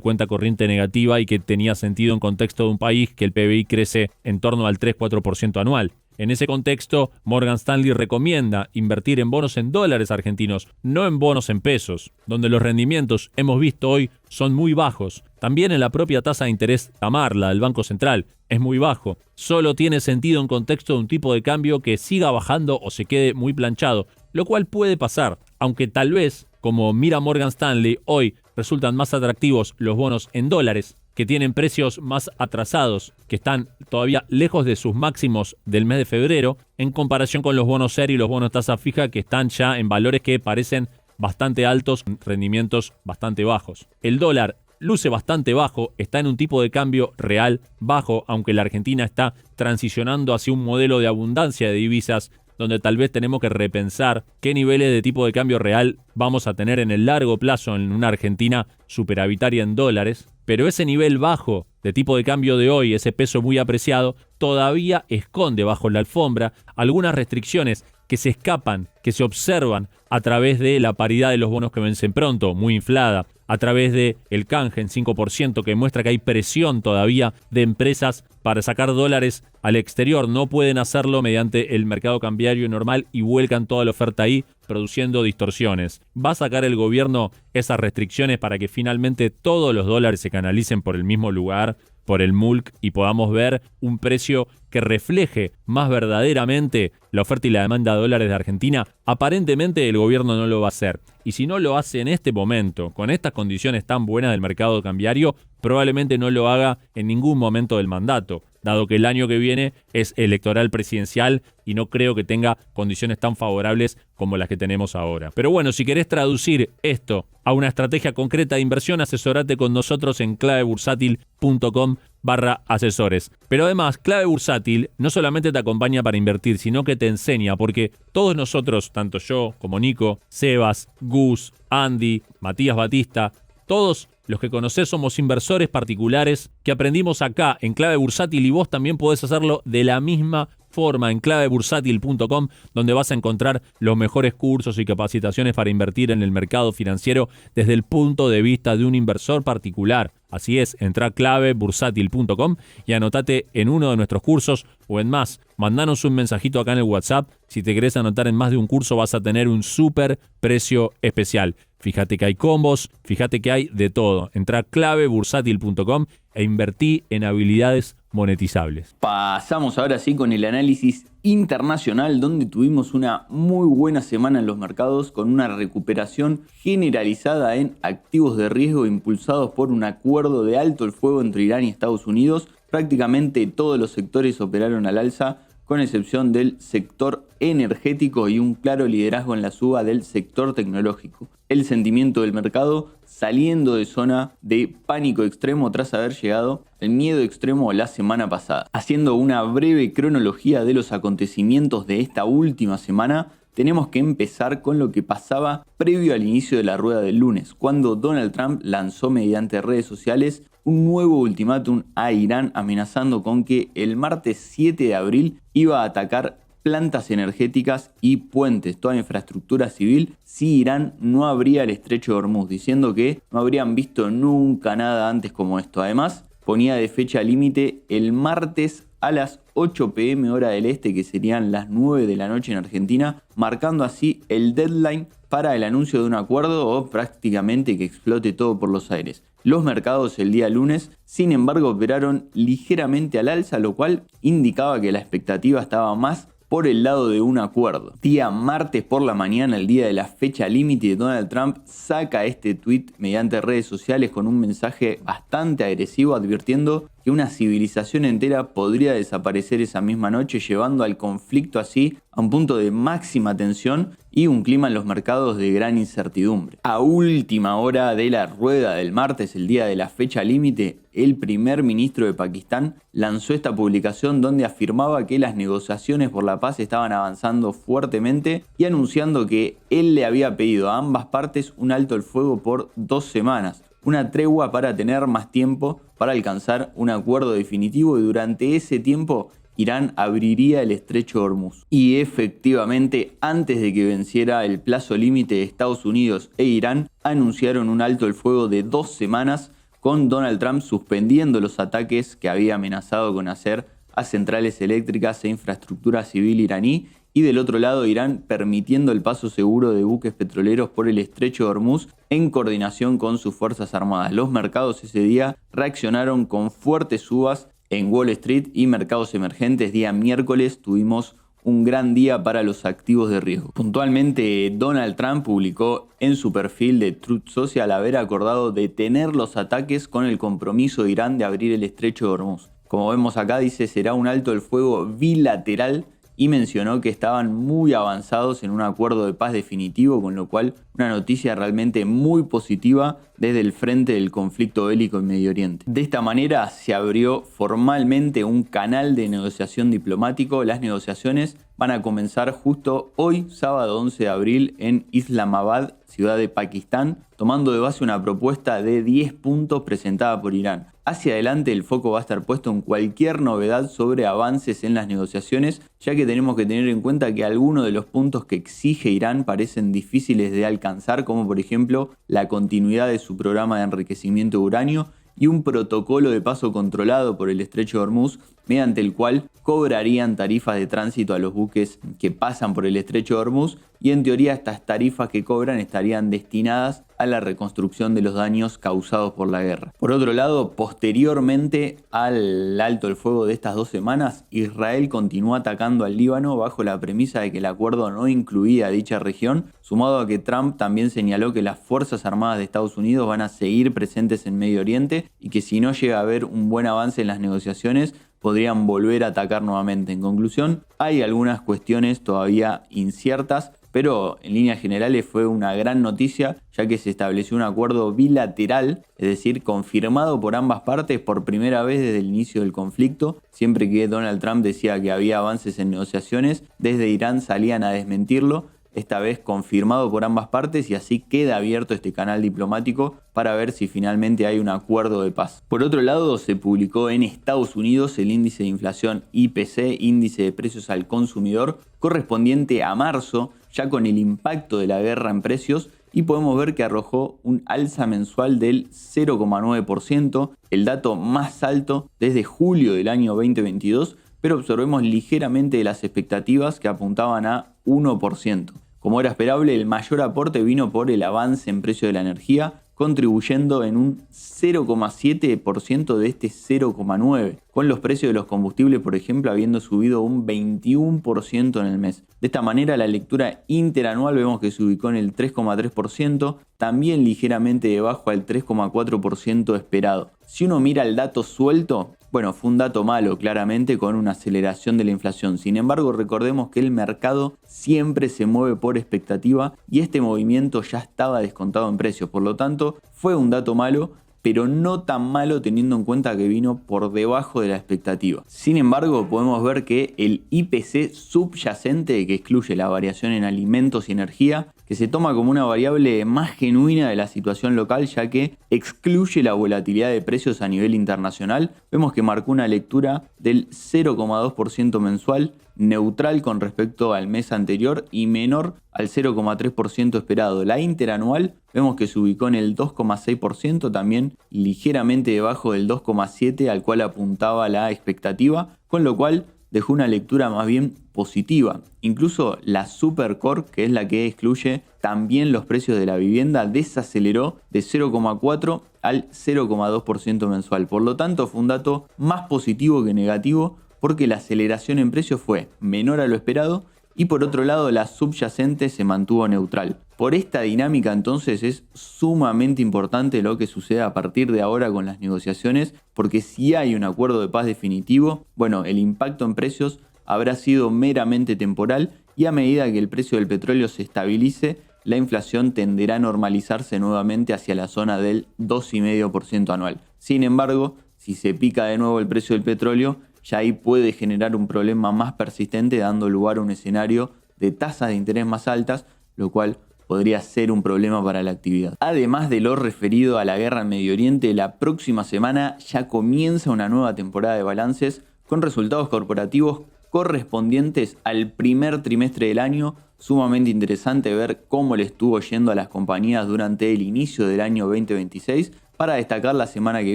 Speaker 2: cuenta corriente negativa y que tenía sentido en contexto de un país que el PBI crece en torno al 3-4% anual. En ese contexto, Morgan Stanley recomienda invertir en bonos en dólares argentinos, no en bonos en pesos, donde los rendimientos, hemos visto hoy, son muy bajos. También en la propia tasa de interés Tamar, la del Banco Central, es muy bajo. Solo tiene sentido en contexto de un tipo de cambio que siga bajando o se quede muy planchado, lo cual puede pasar, aunque tal vez, como mira Morgan Stanley, hoy resultan más atractivos los bonos en dólares, que tienen precios más atrasados, que están todavía lejos de sus máximos del mes de febrero, en comparación con los bonos SER y los bonos tasa fija, que están ya en valores que parecen bastante altos, rendimientos bastante bajos. El dólar luce bastante bajo, está en un tipo de cambio real bajo, aunque la Argentina está transicionando hacia un modelo de abundancia de divisas, donde tal vez tenemos que repensar qué niveles de tipo de cambio real vamos a tener en el largo plazo en una Argentina superavitaria en dólares. Pero ese nivel bajo de tipo de cambio de hoy, ese peso muy apreciado, todavía esconde bajo la alfombra algunas restricciones que se escapan, que se observan a través de la paridad de los bonos que vencen pronto, muy inflada, a través de el canje en 5%, que muestra que hay presión todavía de empresas para sacar dólares al exterior. No pueden hacerlo mediante el mercado cambiario normal y vuelcan toda la oferta ahí, produciendo distorsiones. ¿Va a sacar el gobierno esas restricciones para que finalmente todos los dólares se canalicen por el mismo lugar, por el MULC, y podamos ver un precio que refleje más verdaderamente la oferta y la demanda de dólares de Argentina? Aparentemente el gobierno no lo va a hacer. Y si no lo hace en este momento, con estas condiciones tan buenas del mercado cambiario, probablemente no lo haga en ningún momento del mandato, dado que el año que viene es electoral presidencial y no creo que tenga condiciones tan favorables como las que tenemos ahora. Pero bueno, si querés traducir esto a una estrategia concreta de inversión, asesorate con nosotros en clavebursátil.com/asesores. Pero además, Clave Bursátil no solamente te acompaña para invertir, sino que te enseña, porque todos nosotros, tanto yo como Nico, Sebas, Gus, Andy, Matías Batista, todos los que conocés somos inversores particulares que aprendimos acá en Clave Bursátil, y vos también podés hacerlo de la misma forma en clavebursátil.com, donde vas a encontrar los mejores cursos y capacitaciones para invertir en el mercado financiero desde el punto de vista de un inversor particular. Así es, entra a clavebursátil.com y anotate en uno de nuestros cursos o en más. Mandanos un mensajito acá en el WhatsApp. Si te querés anotar en más de un curso, vas a tener un súper precio especial. Fíjate que hay combos, fíjate que hay de todo. Entra a clavebursátil.com e invertí en habilidades monetizables.
Speaker 1: Pasamos ahora sí con el análisis internacional, donde tuvimos una muy buena semana en los mercados con una recuperación generalizada en activos de riesgo impulsados por un acuerdo de alto el fuego entre Irán y Estados Unidos. Prácticamente todos los sectores operaron al alza, con excepción del sector energético y un claro liderazgo en la suba del sector tecnológico. El sentimiento del mercado saliendo de zona de pánico extremo tras haber llegado al miedo extremo la semana pasada. Haciendo una breve cronología de los acontecimientos de esta última semana, tenemos que empezar con lo que pasaba previo al inicio de la rueda del lunes, cuando Donald Trump lanzó mediante redes sociales un nuevo ultimátum a Irán, amenazando con que el martes 7 de abril iba a atacar plantas energéticas y puentes, toda infraestructura civil, si Irán no abría el estrecho de Hormuz, diciendo que no habrían visto nunca nada antes como esto. Además, ponía de fecha límite el martes a las 8 p.m. hora del este, que serían las 9 de la noche en Argentina, marcando así el deadline para el anuncio de un acuerdo o prácticamente que explote todo por los aires. Los mercados el día lunes, sin embargo, operaron ligeramente al alza, lo cual indicaba que la expectativa estaba más por el lado de un acuerdo. Día martes por la mañana, el día de la fecha límite, Donald Trump saca este tweet mediante redes sociales con un mensaje bastante agresivo, advirtiendo que una civilización entera podría desaparecer esa misma noche, llevando al conflicto así a un punto de máxima tensión y un clima en los mercados de gran incertidumbre. A última hora de la rueda del martes, el día de la fecha límite, el primer ministro de Pakistán lanzó esta publicación donde afirmaba que las negociaciones por la paz estaban avanzando fuertemente y anunciando que él le había pedido a ambas partes un alto el fuego por 2 semanas, una tregua para tener más tiempo para alcanzar un acuerdo definitivo, y durante ese tiempo Irán abriría el estrecho de Hormuz. Y efectivamente, antes de que venciera el plazo límite, de Estados Unidos e Irán anunciaron un alto el fuego de 2 semanas, con Donald Trump suspendiendo los ataques que había amenazado con hacer a centrales eléctricas e infraestructura civil iraní, y del otro lado Irán permitiendo el paso seguro de buques petroleros por el estrecho de Hormuz en coordinación con sus fuerzas armadas. Los mercados ese día reaccionaron con fuertes subas en Wall Street y mercados emergentes. Día miércoles tuvimos un gran día para los activos de riesgo. Puntualmente, Donald Trump publicó en su perfil de Truth Social haber acordado detener los ataques con el compromiso de Irán de abrir el estrecho de Hormuz. Como vemos acá, dice, será un alto el fuego bilateral y mencionó que estaban muy avanzados en un acuerdo de paz definitivo, con lo cual una noticia realmente muy positiva desde el frente del conflicto bélico en Medio Oriente. De esta manera se abrió formalmente un canal de negociación diplomático. Las negociaciones van a comenzar justo hoy, sábado 11 de abril, en Islamabad, ciudad de Pakistán, tomando de base una propuesta de 10 puntos presentada por Irán. Hacia adelante el foco va a estar puesto en cualquier novedad sobre avances en las negociaciones, ya que tenemos que tener en cuenta que algunos de los puntos que exige Irán parecen difíciles de alcanzar, como por ejemplo la continuidad de su programa de enriquecimiento de uranio y un protocolo de paso controlado por el estrecho de Hormuz, mediante el cual cobrarían tarifas de tránsito a los buques que pasan por el estrecho de Hormuz, y en teoría estas tarifas que cobran estarían destinadas a la reconstrucción de los daños causados por la guerra. Por otro lado, posteriormente al alto el fuego de estas 2 semanas, Israel continuó atacando al Líbano bajo la premisa de que el acuerdo no incluía dicha región, sumado a que Trump también señaló que las Fuerzas Armadas de Estados Unidos van a seguir presentes en Medio Oriente y que si no llega a haber un buen avance en las negociaciones, podrían volver a atacar nuevamente. En conclusión, hay algunas cuestiones todavía inciertas, pero en líneas generales fue una gran noticia, ya que se estableció un acuerdo bilateral, es decir, confirmado por ambas partes por primera vez desde el inicio del conflicto. Siempre que Donald Trump decía que había avances en negociaciones, desde Irán salían a desmentirlo. Esta vez confirmado por ambas partes, y así queda abierto este canal diplomático para ver si finalmente hay un acuerdo de paz. Por otro lado, se publicó en Estados Unidos el índice de inflación IPC, índice de precios al consumidor, correspondiente a marzo, ya con el impacto de la guerra en precios, y podemos ver que arrojó un alza mensual del 0,9%, el dato más alto desde julio del año 2022, pero observemos ligeramente las expectativas que apuntaban a 1%. Como era esperable, el mayor aporte vino por el avance en precio de la energía, contribuyendo en un 0,7% de este 0,9%, con los precios de los combustibles, por ejemplo, habiendo subido un 21% en el mes. De esta manera, la lectura interanual vemos que se ubicó en el 3,3%, también ligeramente debajo al 3,4% esperado. Si uno mira el dato suelto, bueno, fue un dato malo, claramente, con una aceleración de la inflación. Sin embargo, recordemos que el mercado siempre se mueve por expectativa y este movimiento ya estaba descontado en precios. Por lo tanto, fue un dato malo, pero no tan malo teniendo en cuenta que vino por debajo de la expectativa. Sin embargo, podemos ver que el IPC subyacente, que excluye la variación en alimentos y energía, que se toma como una variable más genuina de la situación local, ya que excluye la volatilidad de precios a nivel internacional, vemos que marcó una lectura del 0,2% mensual, neutral con respecto al mes anterior y menor al 0,3% esperado. La interanual vemos que se ubicó en el 2,6%, también ligeramente debajo del 2,7% al cual apuntaba la expectativa, con lo cual dejó una lectura más bien positiva. Incluso la Supercore, que es la que excluye también los precios de la vivienda, desaceleró de 0,4% al 0,2% mensual. Por lo tanto, fue un dato más positivo que negativo, porque la aceleración en precios fue menor a lo esperado y por otro lado la subyacente se mantuvo neutral. Por esta dinámica entonces es sumamente importante lo que suceda a partir de ahora con las negociaciones, porque si hay un acuerdo de paz definitivo, bueno, el impacto en precios habrá sido meramente temporal y a medida que el precio del petróleo se estabilice, la inflación tenderá a normalizarse nuevamente hacia la zona del 2,5% anual. Sin embargo, si se pica de nuevo el precio del petróleo, ya ahí puede generar un problema más persistente, dando lugar a un escenario de tasas de interés más altas, lo cual podría ser un problema para la actividad. Además de lo referido a la guerra en Medio Oriente, la próxima semana ya comienza una nueva temporada de balances con resultados corporativos correspondientes al primer trimestre del año. Sumamente interesante ver cómo le estuvo yendo a las compañías durante el inicio del año 2026. Para destacar la semana que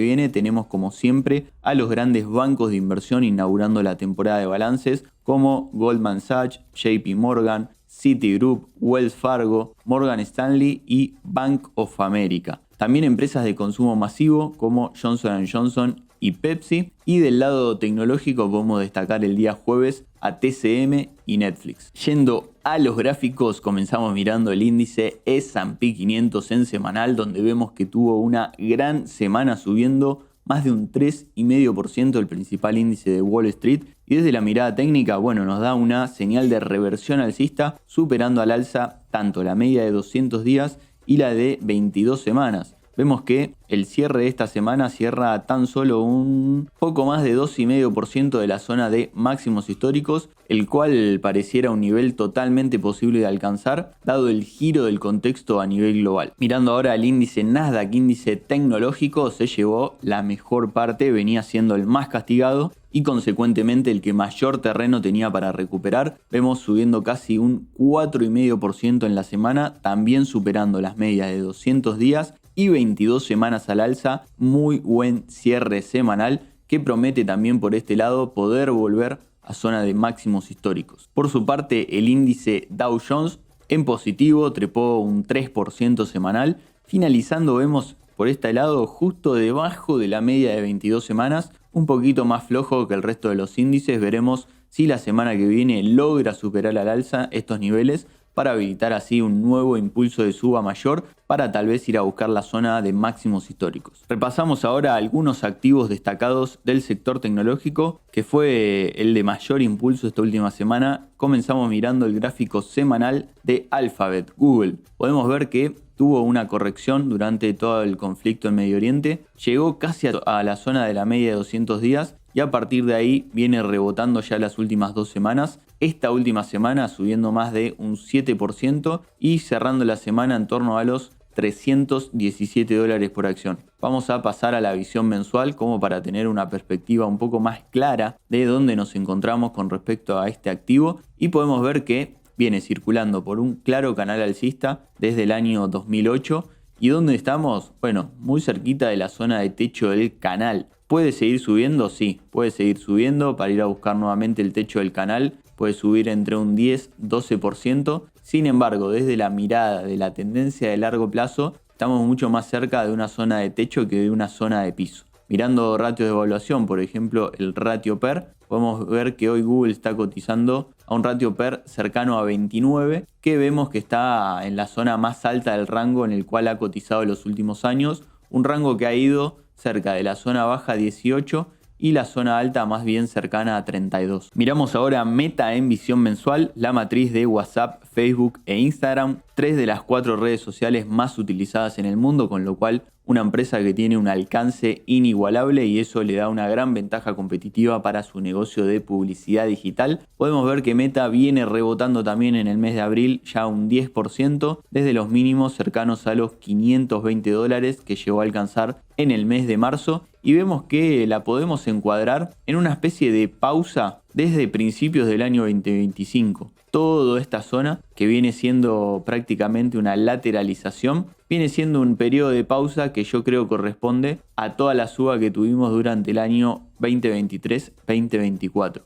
Speaker 1: viene tenemos como siempre a los grandes bancos de inversión inaugurando la temporada de balances como Goldman Sachs, JP Morgan, Citigroup, Wells Fargo, Morgan Stanley y Bank of America. También empresas de consumo masivo como Johnson & Johnson y Pepsi. Y del lado tecnológico podemos destacar el día jueves a TCM y Netflix. Yendo a los gráficos, comenzamos mirando el índice S&P 500 en semanal, donde vemos que tuvo una gran semana subiendo más de un 3,5% del principal índice de Wall Street, y desde la mirada técnica, nos da una señal de reversión alcista, superando al alza tanto la media de 200 días y la de 22 semanas. Vemos que el cierre de esta semana cierra tan solo un poco más de 2,5% de la zona de máximos históricos, el cual pareciera un nivel totalmente posible de alcanzar, dado el giro del contexto a nivel global. Mirando ahora el índice Nasdaq, índice tecnológico, se llevó la mejor parte, venía siendo el más castigado y consecuentemente el que mayor terreno tenía para recuperar. Vemos subiendo casi un 4,5% en la semana, también superando las medias de 200 días y 22 semanas al alza. Muy buen cierre semanal que promete también por este lado poder volver a zona de máximos históricos. Por su parte, el índice Dow Jones en positivo trepó un 3% semanal, finalizando vemos por este lado justo debajo de la media de 22 semanas, un poquito más flojo que el resto de los índices. Veremos si la semana que viene logra superar al alza estos niveles para habilitar así un nuevo impulso de suba mayor para tal vez ir a buscar la zona de máximos históricos. Repasamos ahora algunos activos destacados del sector tecnológico, que fue el de mayor impulso esta última semana. Comenzamos mirando el gráfico semanal de Alphabet, Google. Podemos ver que tuvo una corrección durante todo el conflicto en Medio Oriente, llegó casi a la zona de la media de 200 días y a partir de ahí viene rebotando ya las últimas 2 semanas. Esta última semana subiendo más de un 7% y cerrando la semana en torno a los $317 por acción. Vamos a pasar a la visión mensual como para tener una perspectiva un poco más clara de dónde nos encontramos con respecto a este activo, y podemos ver que viene circulando por un claro canal alcista desde el año 2008 y donde estamos, muy cerquita de la zona de techo del canal. ¿Puede seguir subiendo? Sí, puede seguir subiendo para ir a buscar nuevamente el techo del canal. Puede subir entre un 10-12%. Sin embargo, desde la mirada de la tendencia de largo plazo, estamos mucho más cerca de una zona de techo que de una zona de piso. Mirando ratios de evaluación, por ejemplo, el ratio PER, podemos ver que hoy Google está cotizando a un ratio PER cercano a 29, que vemos que está en la zona más alta del rango en el cual ha cotizado en los últimos años, un rango que ha ido cerca de la zona baja 18 y la zona alta más bien cercana a 32. Miramos ahora Meta en visión mensual, la matriz de WhatsApp, Facebook e Instagram, 3 de las 4 redes sociales más utilizadas en el mundo, con lo cual una empresa que tiene un alcance inigualable y eso le da una gran ventaja competitiva para su negocio de publicidad digital. Podemos ver que Meta viene rebotando también en el mes de abril ya un 10% desde los mínimos cercanos a los $520 que llegó a alcanzar en el mes de marzo, y vemos que la podemos encuadrar en una especie de pausa desde principios del año 2025. Toda esta zona, que viene siendo prácticamente una lateralización, viene siendo un periodo de pausa que yo creo corresponde a toda la suba que tuvimos durante el año 2023-2024.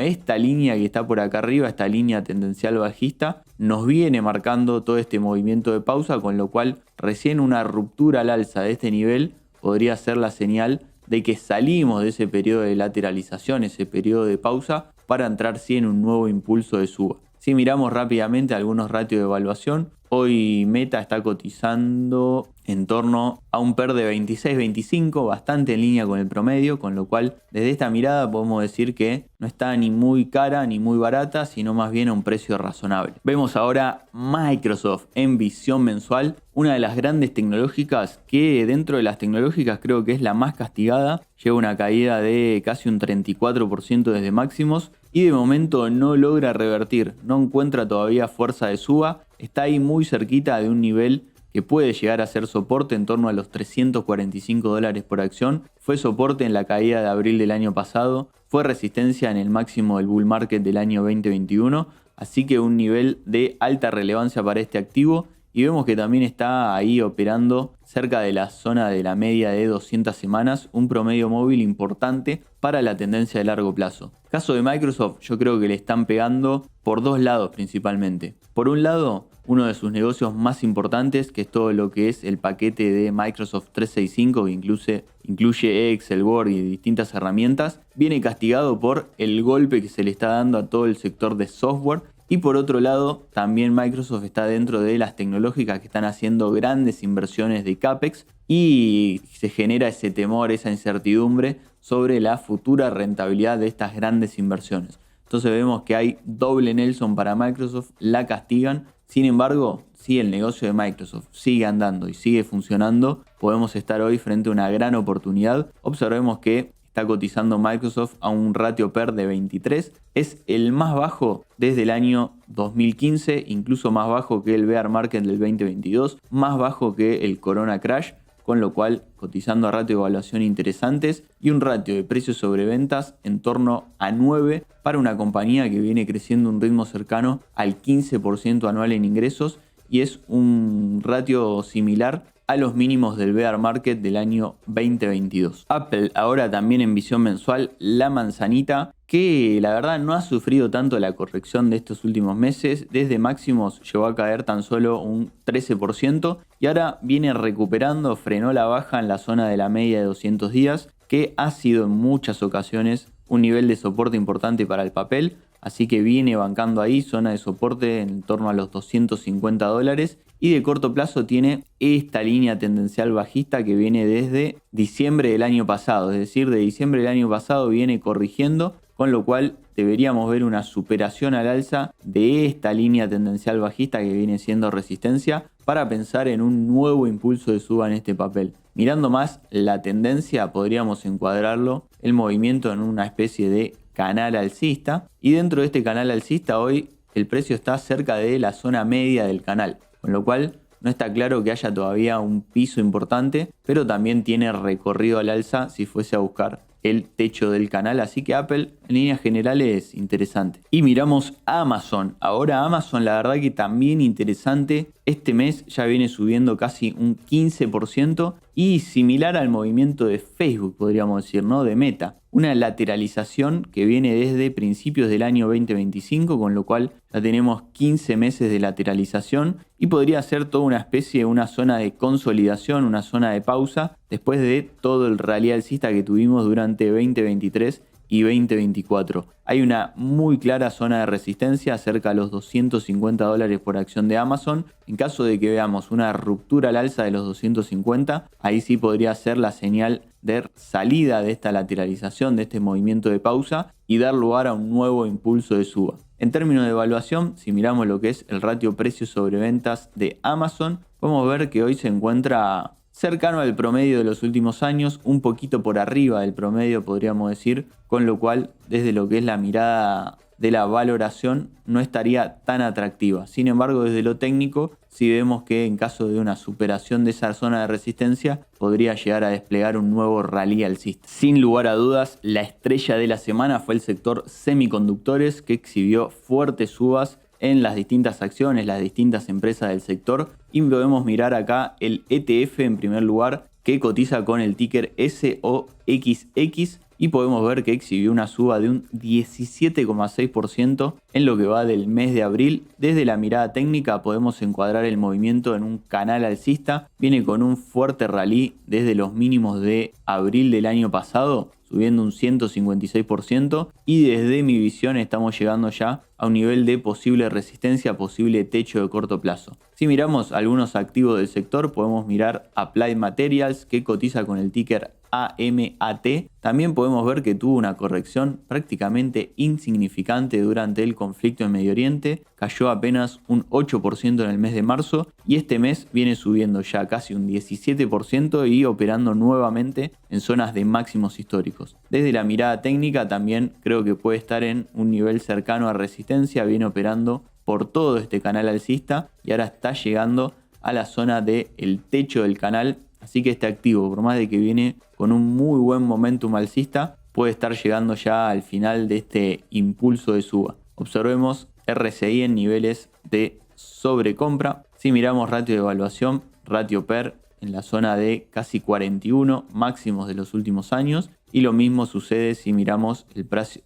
Speaker 1: Esta línea que está por acá arriba, esta línea tendencial bajista, nos viene marcando todo este movimiento de pausa, con lo cual recién una ruptura al alza de este nivel podría ser la señal de que salimos de ese periodo de lateralización, ese periodo de pausa, para entrar sí en un nuevo impulso de suba. Si miramos rápidamente algunos ratios de evaluación, hoy Meta está cotizando en torno a un PER de 26-25, bastante en línea con el promedio, con lo cual desde esta mirada podemos decir que no está ni muy cara ni muy barata, sino más bien a un precio razonable. Vemos ahora Microsoft en visión mensual, una de las grandes tecnológicas que dentro de las tecnológicas creo que es la más castigada, lleva una caída de casi un 34% desde máximos y de momento no logra revertir, no encuentra todavía fuerza de suba, está ahí muy cerquita de un nivel que puede llegar a ser soporte en torno a los $345 por acción. Fue soporte en la caída de abril del año pasado, fue resistencia en el máximo del bull market del año 2021, así que un nivel de alta relevancia para este activo, y vemos que también está ahí operando cerca de la zona de la media de 200 semanas, un promedio móvil importante para la tendencia de largo plazo. Caso de Microsoft, yo creo que le están pegando por dos lados principalmente. Por un lado, uno de sus negocios más importantes, que es todo lo que es el paquete de Microsoft 365, que incluye Excel, Word y distintas herramientas, viene castigado por el golpe que se le está dando a todo el sector de software. Y por otro lado, también Microsoft está dentro de las tecnológicas que están haciendo grandes inversiones de CAPEX y se genera ese temor, esa incertidumbre sobre la futura rentabilidad de estas grandes inversiones. Entonces vemos que hay doble Nelson para Microsoft, la castigan. Sin embargo, si el negocio de Microsoft sigue andando y sigue funcionando, podemos estar hoy frente a una gran oportunidad. Observemos que está cotizando Microsoft a un ratio PER de 23. Es el más bajo desde el año 2015, incluso más bajo que el bear market del 2022, más bajo que el Corona Crash, con lo cual cotizando a ratio de evaluación interesantes y un ratio de precios sobre ventas en torno a 9 para una compañía que viene creciendo a un ritmo cercano al 15% anual en ingresos y es un ratio similar a los mínimos del bear market del año 2022. Apple ahora también en visión mensual, la manzanita, que la verdad no ha sufrido tanto la corrección de estos últimos meses. Desde máximos llegó a caer tan solo un 13% y ahora viene recuperando, frenó la baja en la zona de la media de 200 días, que ha sido en muchas ocasiones un nivel de soporte importante para el papel. Así que viene bancando ahí, zona de soporte en torno a los $250 y de corto plazo tiene esta línea tendencial bajista que viene desde diciembre del año pasado, es decir, de diciembre del año pasado viene corrigiendo, con lo cual deberíamos ver una superación al alza de esta línea tendencial bajista que viene siendo resistencia para pensar en un nuevo impulso de suba en este papel. Mirando más la tendencia, podríamos encuadrarlo el movimiento en una especie de canal alcista y dentro de este canal alcista hoy el precio está cerca de la zona media del canal, con lo cual no está claro que haya todavía un piso importante, pero también tiene recorrido al alza si fuese a buscar el techo del canal, así que Apple en líneas generales es interesante. Y miramos a Amazon. Ahora Amazon la verdad que también interesante, este mes ya viene subiendo casi un 15% y similar al movimiento de Facebook podríamos decir, ¿no? De Meta. Una lateralización que viene desde principios del año 2025, con lo cual ya tenemos 15 meses de lateralización y podría ser toda una especie de una zona de consolidación, una zona de pausa después de todo el rally alcista que tuvimos durante 2023 y 2024. Hay una muy clara zona de resistencia cerca de los $250 por acción de Amazon. En caso de que veamos una ruptura al alza de los 250, ahí sí podría ser la señal de salida de esta lateralización, de este movimiento de pausa y dar lugar a un nuevo impulso de suba. En términos de evaluación, si miramos lo que es el ratio precio sobre ventas de Amazon, podemos ver que hoy se encuentra cercano al promedio de los últimos años, un poquito por arriba del promedio podríamos decir, con lo cual desde lo que es la mirada de la valoración no estaría tan atractiva. Sin embargo, desde lo técnico, si vemos que en caso de una superación de esa zona de resistencia, podría llegar a desplegar un nuevo rally alcista. Sin lugar a dudas, la estrella de la semana fue el sector semiconductores, que exhibió fuertes subas en las distintas acciones, las distintas empresas del sector. Y podemos mirar acá el ETF en primer lugar, que cotiza con el ticker SOXX y podemos ver que exhibió una suba de un 17,6% en lo que va del mes de abril. Desde la mirada técnica podemos encuadrar el movimiento en un canal alcista. Viene con un fuerte rally desde los mínimos de abril del año pasado, subiendo un 156% y desde mi visión estamos llegando ya a un nivel de posible resistencia, posible techo de corto plazo. Si miramos algunos activos del sector, podemos mirar Applied Materials, que cotiza con el ticker AMAT. También podemos ver que tuvo una corrección prácticamente insignificante durante el conflicto en Medio Oriente, cayó apenas un 8% en el mes de marzo y este mes viene subiendo ya casi un 17% y operando nuevamente en zonas de máximos históricos. Desde la mirada técnica también creo que puede estar en un nivel cercano a resistencia, viene operando por todo este canal alcista y ahora está llegando a la zona del techo del canal. Así que este activo, por más de que viene con un muy buen momentum alcista, puede estar llegando ya al final de este impulso de suba. Observemos RSI en niveles de sobrecompra. Si miramos ratio de evaluación, ratio PER en la zona de casi 41, máximos de los últimos años. Y lo mismo sucede si miramos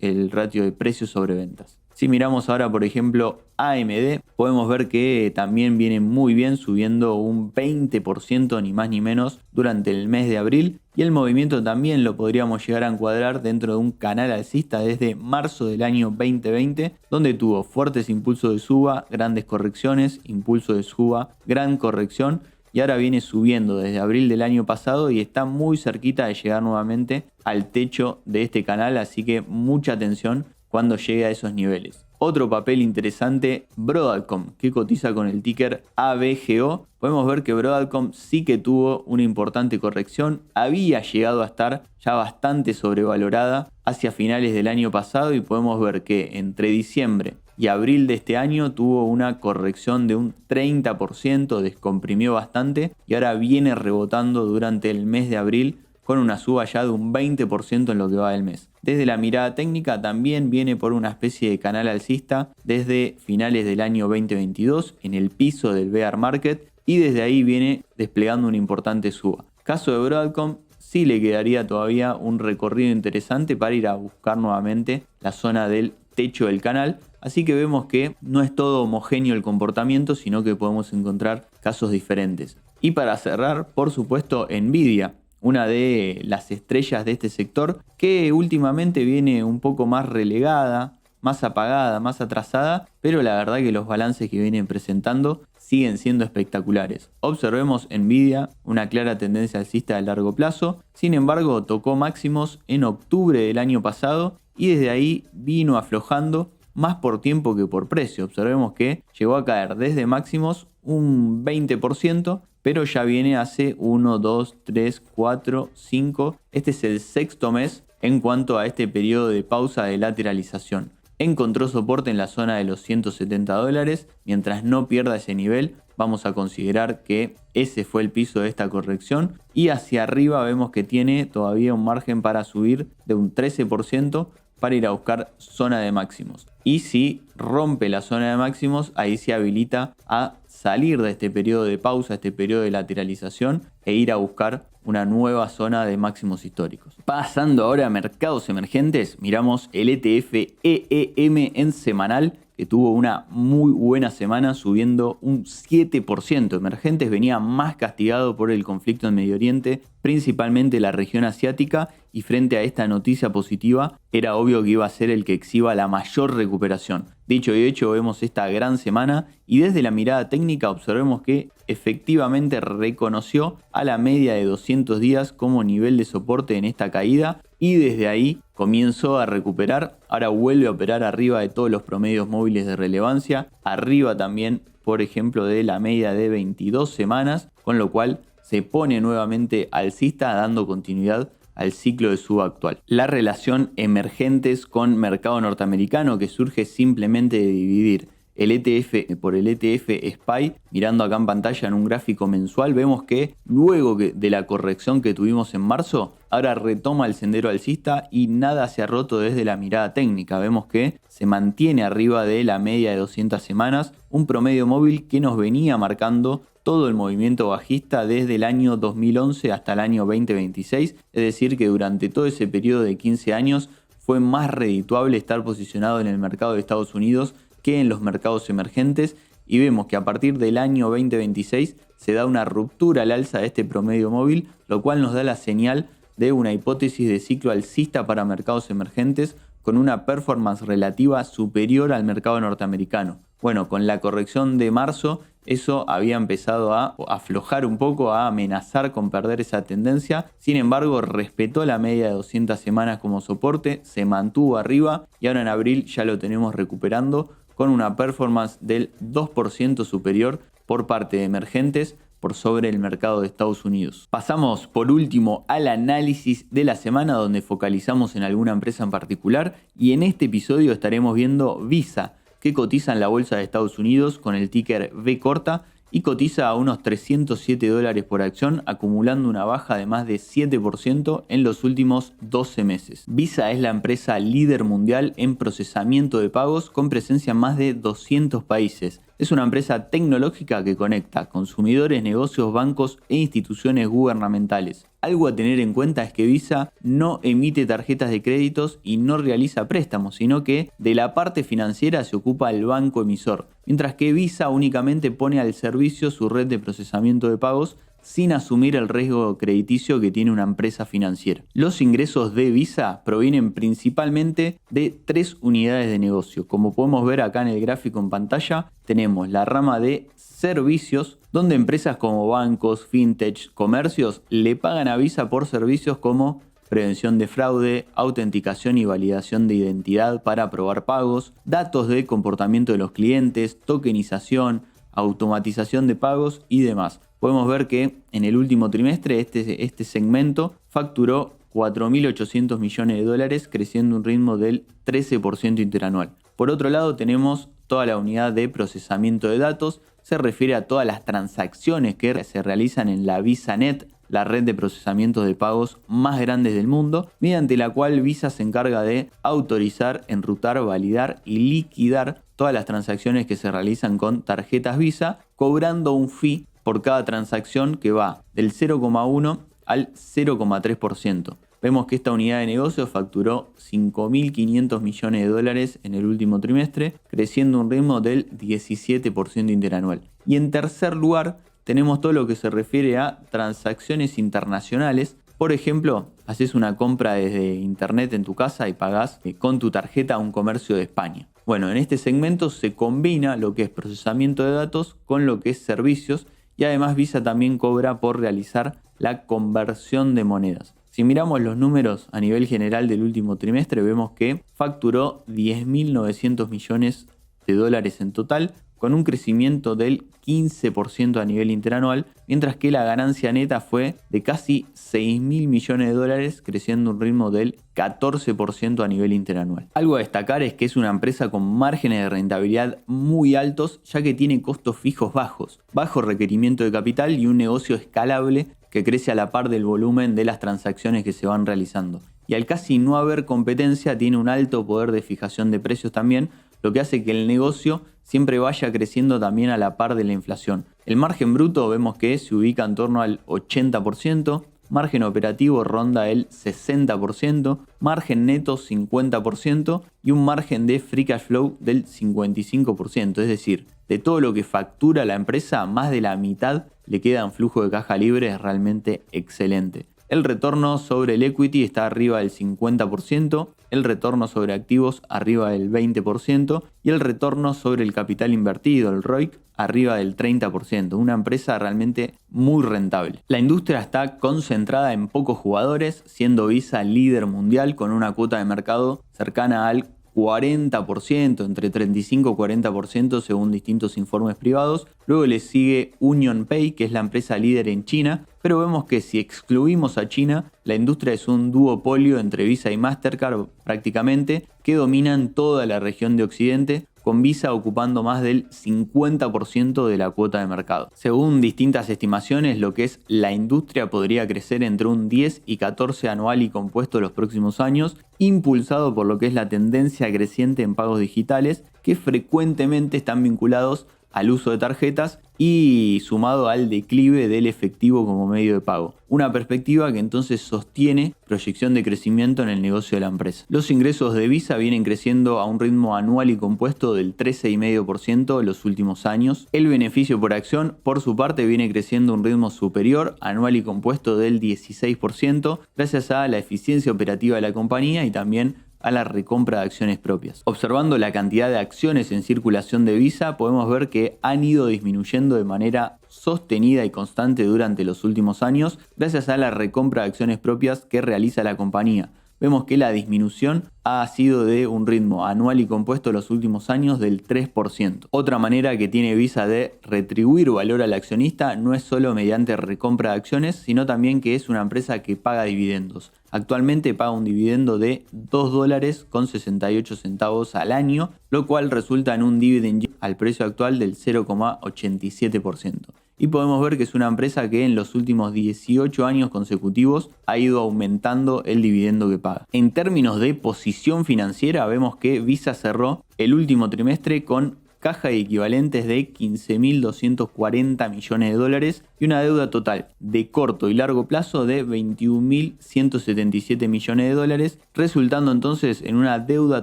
Speaker 1: el ratio de precios sobre ventas. Si miramos ahora, por ejemplo, AMD, podemos ver que también viene muy bien, subiendo un 20% ni más ni menos durante el mes de abril. Y el movimiento también lo podríamos llegar a encuadrar dentro de un canal alcista desde marzo del año 2020, donde tuvo fuertes impulsos de suba, grandes correcciones, impulso de suba, gran corrección. y ahora viene subiendo desde abril del año pasado y está muy cerquita de llegar nuevamente al techo de este canal, así que mucha atención cuando llegue a esos niveles. Otro papel interesante, Broadcom, que cotiza con el ticker ABGO. Podemos ver que Broadcom sí que tuvo una importante corrección, había llegado a estar ya bastante sobrevalorada hacia finales del año pasado y podemos ver que entre diciembre y abril de este año tuvo una corrección de un 30%, descomprimió bastante y ahora viene rebotando durante el mes de abril con una suba ya de un 20% en lo que va del mes. Desde la mirada técnica también viene por una especie de canal alcista desde finales del año 2022 en el piso del bear market y desde ahí viene desplegando una importante suba. Caso de Broadcom, sí le quedaría todavía un recorrido interesante para ir a buscar nuevamente la zona del techo del canal, así que vemos que no es todo homogéneo el comportamiento, sino que podemos encontrar casos diferentes. Y para cerrar, por supuesto, Nvidia, una de las estrellas de este sector que últimamente viene un poco más relegada, más apagada, más atrasada, pero la verdad que los balances que vienen presentando siguen siendo espectaculares. Observemos Nvidia, una clara tendencia alcista de largo plazo, sin embargo tocó máximos en octubre del año pasado y desde ahí vino aflojando más por tiempo que por precio. Observemos que llegó a caer desde máximos un 20%, pero ya viene hace 1, 2, 3, 4, 5. Este es el sexto mes en cuanto a este periodo de pausa de lateralización. Encontró soporte en la zona de los $170. Mientras no pierda ese nivel, vamos a considerar que ese fue el piso de esta corrección. Y hacia arriba vemos que tiene todavía un margen para subir de un 13% para ir a buscar zona de máximos. Y si rompe la zona de máximos, ahí se habilita a salir de este periodo de pausa, este periodo de lateralización e ir a buscar una nueva zona de máximos históricos. Pasando ahora a mercados emergentes, miramos el ETF EEM en semanal, que tuvo una muy buena semana subiendo un 7%. Emergentes venía más castigado por el conflicto en Medio Oriente, principalmente la región asiática, y frente a esta noticia positiva era obvio que iba a ser el que exhiba la mayor recuperación. Dicho y hecho, vemos esta gran semana y desde la mirada técnica observemos que efectivamente reconoció a la media de 200 días como nivel de soporte en esta caída y desde ahí comenzó a recuperar. Ahora vuelve a operar arriba de todos los promedios móviles de relevancia, arriba también, por ejemplo, de la media de 22 semanas, con lo cual se pone nuevamente alcista, dando continuidad al ciclo de suba actual. La relación emergentes con mercado norteamericano, que surge simplemente de dividir el ETF por el ETF SPY, mirando acá en pantalla en un gráfico mensual, vemos que luego de la corrección que tuvimos en marzo, ahora retoma el sendero alcista y nada se ha roto desde la mirada técnica. Vemos que se mantiene arriba de la media de 200 semanas, un promedio móvil que nos venía marcando todo el movimiento bajista desde el año 2011 hasta el año 2026, es decir que durante todo ese periodo de 15 años fue más redituable estar posicionado en el mercado de Estados Unidos que en los mercados emergentes y vemos que a partir del año 2026 se da una ruptura al alza de este promedio móvil, lo cual nos da la señal de una hipótesis de ciclo alcista para mercados emergentes con una performance relativa superior al mercado norteamericano. Bueno, con la corrección de marzo eso había empezado a aflojar un poco, a amenazar con perder esa tendencia. Sin embargo, respetó la media de 200 semanas como soporte, se mantuvo arriba y ahora en abril ya lo tenemos recuperando con una performance del 2% superior por parte de emergentes por sobre el mercado de Estados Unidos. Pasamos por último al análisis de la semana donde focalizamos en alguna empresa en particular y en este episodio estaremos viendo Visa, que cotiza en la bolsa de Estados Unidos con el ticker V corta y cotiza a unos $307 por acción, acumulando una baja de más de 7% en los últimos 12 meses. Visa es la empresa líder mundial en procesamiento de pagos con presencia en más de 200 países. Es una empresa tecnológica que conecta consumidores, negocios, bancos e instituciones gubernamentales. Algo a tener en cuenta es que Visa no emite tarjetas de créditos y no realiza préstamos, sino que de la parte financiera se ocupa el banco emisor, mientras que Visa únicamente pone al servicio su red de procesamiento de pagos sin asumir el riesgo crediticio que tiene una empresa financiera. Los ingresos de Visa provienen principalmente de 3 unidades de negocio. Como podemos ver acá en el gráfico en pantalla, tenemos la rama de servicios, donde empresas como bancos, fintech, comercios le pagan a Visa por servicios como prevención de fraude, autenticación y validación de identidad para aprobar pagos, datos de comportamiento de los clientes, tokenización, automatización de pagos y demás. Podemos ver que en el último trimestre este segmento facturó 4.800 millones de dólares, creciendo un ritmo del 13% interanual. Por otro lado, tenemos toda la unidad de procesamiento de datos. Se refiere a todas las transacciones que se realizan en la VisaNet, la red de procesamiento de pagos más grandes del mundo, mediante la cual Visa se encarga de autorizar, enrutar, validar y liquidar todas las transacciones que se realizan con tarjetas Visa, cobrando un fee por cada transacción que va del 0,1 al 0,3%. Vemos que esta unidad de negocio facturó 5.500 millones de dólares en el último trimestre, creciendo un ritmo del 17% interanual. Y en tercer lugar, tenemos todo lo que se refiere a transacciones internacionales. Por ejemplo, haces una compra desde internet en tu casa y pagás con tu tarjeta a un comercio de España. Bueno, en este segmento se combina lo que es procesamiento de datos con lo que es servicios, y además Visa también cobra por realizar la conversión de monedas. Si miramos los números a nivel general del último trimestre, vemos que facturó 10.900 millones de dólares en total, con un crecimiento del 15% a nivel interanual, mientras que la ganancia neta fue de casi 6.000 millones de dólares, creciendo un ritmo del 14% a nivel interanual. Algo a destacar es que es una empresa con márgenes de rentabilidad muy altos, ya que tiene costos fijos bajos, bajo requerimiento de capital y un negocio escalable que crece a la par del volumen de las transacciones que se van realizando. Y al casi no haber competencia, tiene un alto poder de fijación de precios también, lo que hace que el negocio siempre vaya creciendo también a la par de la inflación. El margen bruto vemos que se ubica en torno al 80%, margen operativo ronda el 60%, margen neto 50% y un margen de free cash flow del 55%. Es decir, de todo lo que factura la empresa, más de la mitad le queda en flujo de caja libre, es realmente excelente. El retorno sobre el equity está arriba del 50%, el retorno sobre activos arriba del 20% y el retorno sobre el capital invertido, el ROIC, arriba del 30%. Una empresa realmente muy rentable. La industria está concentrada en pocos jugadores, siendo Visa líder mundial con una cuota de mercado cercana al 40%, entre 35 y 40% según distintos informes privados. Luego le sigue UnionPay, que es la empresa líder en China, pero vemos que si excluimos a China, la industria es un duopolio entre Visa y Mastercard prácticamente, que dominan toda la región de Occidente, con Visa ocupando más del 50% de la cuota de mercado. Según distintas estimaciones, lo que es la industria podría crecer entre un 10 y 14 anual y compuesto los próximos años, impulsado por lo que es la tendencia creciente en pagos digitales, que frecuentemente están vinculados al uso de tarjetas y sumado al declive del efectivo como medio de pago. Una perspectiva que entonces sostiene proyección de crecimiento en el negocio de la empresa. Los ingresos de Visa vienen creciendo a un ritmo anual y compuesto del 13,5% en los últimos años. El beneficio por acción, por su parte, viene creciendo a un ritmo superior, anual y compuesto del 16%, gracias a la eficiencia operativa de la compañía y también a la recompra de acciones propias. Observando la cantidad de acciones en circulación de Visa, podemos ver que han ido disminuyendo de manera sostenida y constante durante los últimos años, gracias a la recompra de acciones propias que realiza la compañía. Vemos que la disminución ha sido de un ritmo anual y compuesto en los últimos años del 3%. Otra manera que tiene Visa de retribuir valor al accionista no es solo mediante recompra de acciones, sino también que es una empresa que paga dividendos. Actualmente paga un dividendo de $2.68 al año, lo cual resulta en un dividend yield al precio actual del 0,87%. Y podemos ver que es una empresa que en los últimos 18 años consecutivos ha ido aumentando el dividendo que paga. En términos de posición financiera, vemos que Visa cerró el último trimestre con caja de equivalentes de 15.240 millones de dólares y una deuda total de corto y largo plazo de 21.177 millones de dólares, resultando entonces en una deuda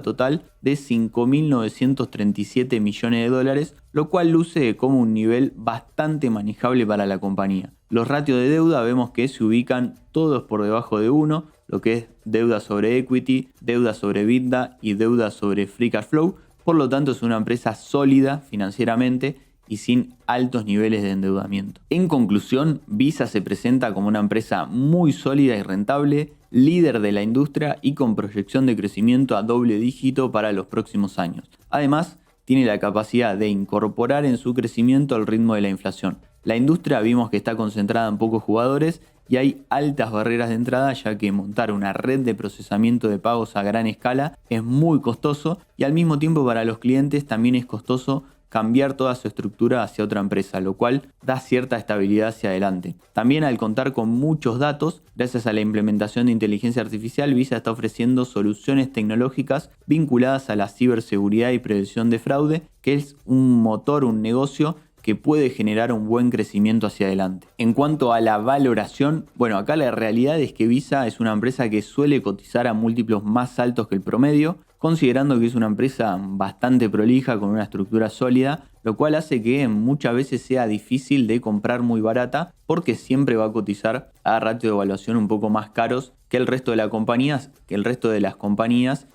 Speaker 1: total de 5.937 millones de dólares, lo cual luce como un nivel bastante manejable para la compañía. Los ratios de deuda vemos que se ubican todos por debajo de 1, lo que es deuda sobre equity, deuda sobre EBITDA y deuda sobre free cash flow. Por lo tanto, es una empresa sólida financieramente y sin altos niveles de endeudamiento. En conclusión, Visa se presenta como una empresa muy sólida y rentable, líder de la industria y con proyección de crecimiento a doble dígito para los próximos años. Además, tiene la capacidad de incorporar en su crecimiento el ritmo de la inflación. La industria vimos que está concentrada en pocos jugadores y hay altas barreras de entrada, ya que montar una red de procesamiento de pagos a gran escala es muy costoso y al mismo tiempo para los clientes también es costoso cambiar toda su estructura hacia otra empresa, lo cual da cierta estabilidad hacia adelante. También al contar con muchos datos, gracias a la implementación de inteligencia artificial, Visa está ofreciendo soluciones tecnológicas vinculadas a la ciberseguridad y prevención de fraude, que es un motor, un negocio que puede generar un buen crecimiento hacia adelante. En cuanto a la valoración, bueno, acá la realidad es que Visa es una empresa que suele cotizar a múltiplos más altos que el promedio, considerando que es una empresa bastante prolija con una estructura sólida, lo cual hace que muchas veces sea difícil de comprar muy barata porque siempre va a cotizar a ratios de evaluación un poco más caros que el resto de las compañías,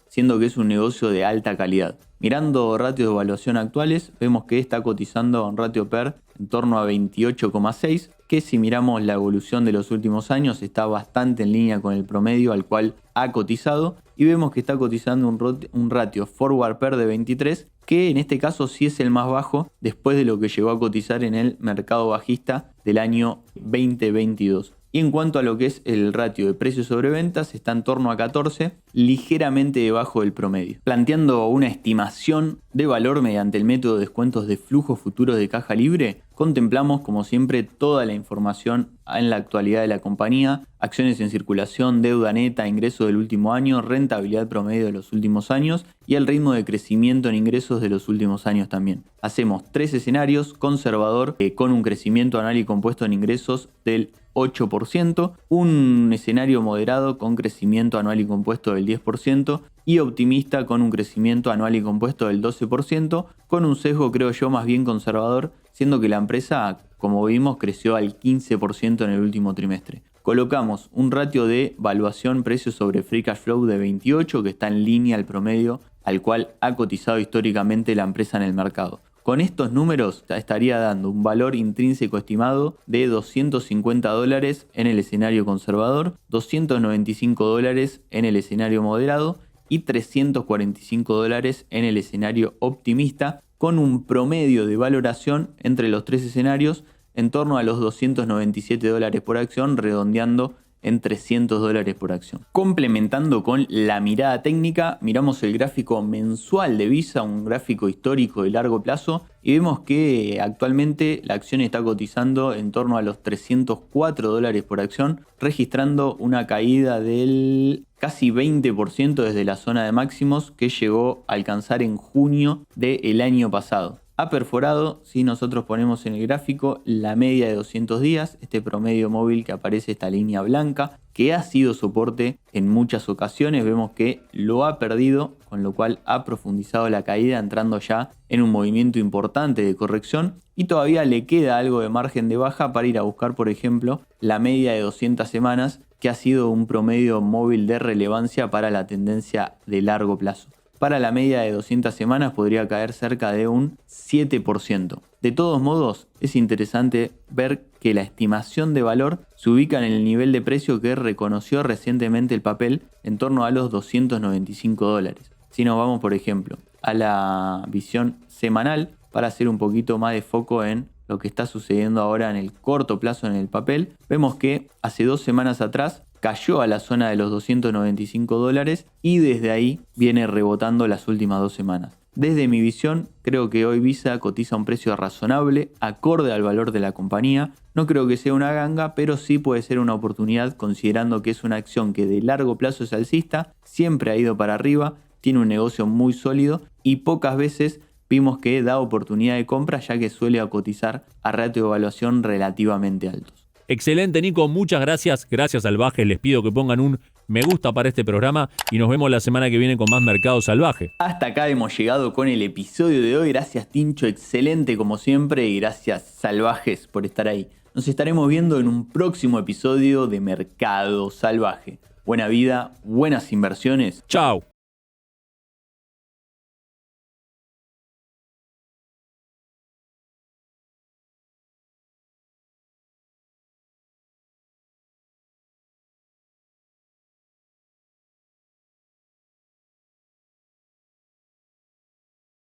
Speaker 1: siendo que es un negocio de alta calidad. Mirando ratios de evaluación actuales, vemos que está cotizando en ratio PER en torno a 28,6, que si miramos la evolución de los últimos años está bastante en línea con el promedio al cual ha cotizado, y vemos que está cotizando un ratio forward PER de 23, que en este caso sí es el más bajo después de lo que llegó a cotizar en el mercado bajista del año 2022. Y en cuanto a lo que es el ratio de precios sobre ventas, está en torno a 14, ligeramente debajo del promedio. Planteando una estimación de valor mediante el método de descuentos de flujos futuros de caja libre, contemplamos como siempre toda la información en la actualidad de la compañía, acciones en circulación, deuda neta, ingresos del último año, rentabilidad promedio de los últimos años y el ritmo de crecimiento en ingresos de los últimos años también. Hacemos 3 escenarios: conservador, con un crecimiento anual y compuesto en ingresos del 8%, un escenario moderado con crecimiento anual y compuesto del 10% y optimista con un crecimiento anual y compuesto del 12%, con un sesgo creo yo más bien conservador, siendo que la empresa, como vimos, creció al 15% en el último trimestre. Colocamos un ratio de valuación precio sobre free cash flow de 28, que está en línea al promedio al cual ha cotizado históricamente la empresa en el mercado. Con estos números estaría dando un valor intrínseco estimado de $250 en el escenario conservador, $295 en el escenario moderado y $345 en el escenario optimista, con un promedio de valoración entre los tres escenarios en torno a los $297 por acción, redondeando en $300 por acción. Complementando con la mirada técnica, miramos el gráfico mensual de Visa, un gráfico histórico de largo plazo, y vemos que actualmente la acción está cotizando en torno a los $304 por acción, registrando una caída del casi 20% desde la zona de máximos que llegó a alcanzar en junio del año pasado. Ha perforado, si nosotros ponemos en el gráfico, la media de 200 días, este promedio móvil que aparece, esta línea blanca, que ha sido soporte en muchas ocasiones, vemos que lo ha perdido, con lo cual ha profundizado la caída, entrando ya en un movimiento importante de corrección, y todavía le queda algo de margen de baja para ir a buscar, por ejemplo, la media de 200 semanas, que ha sido un promedio móvil de relevancia para la tendencia de largo plazo. Para la media de 200 semanas podría caer cerca de un 7%. De todos modos, es interesante ver que la estimación de valor se ubica en el nivel de precio que reconoció recientemente el papel, en torno a los $295. Si nos vamos, por ejemplo, a la visión semanal, para hacer un poquito más de foco en lo que está sucediendo ahora en el corto plazo en el papel, vemos que hace 2 semanas atrás cayó a la zona de los $295 y desde ahí viene rebotando las últimas 2 semanas. Desde mi visión, creo que hoy Visa cotiza a un precio razonable, acorde al valor de la compañía. No creo que sea una ganga, pero sí puede ser una oportunidad, considerando que es una acción que de largo plazo es alcista, siempre ha ido para arriba, tiene un negocio muy sólido y pocas veces vimos que da oportunidad de compra, ya que suele cotizar a ratio de evaluación relativamente altos.
Speaker 2: Excelente, Nico, muchas gracias. Gracias, Salvajes. Les pido que pongan un me gusta para este programa y nos vemos la semana que viene con más Mercado Salvaje.
Speaker 1: Hasta acá hemos llegado con el episodio de hoy. Gracias, Tincho, excelente como siempre, y gracias, Salvajes, por estar ahí. Nos estaremos viendo en un próximo episodio de Mercado Salvaje. Buena vida, buenas inversiones.
Speaker 2: Chao.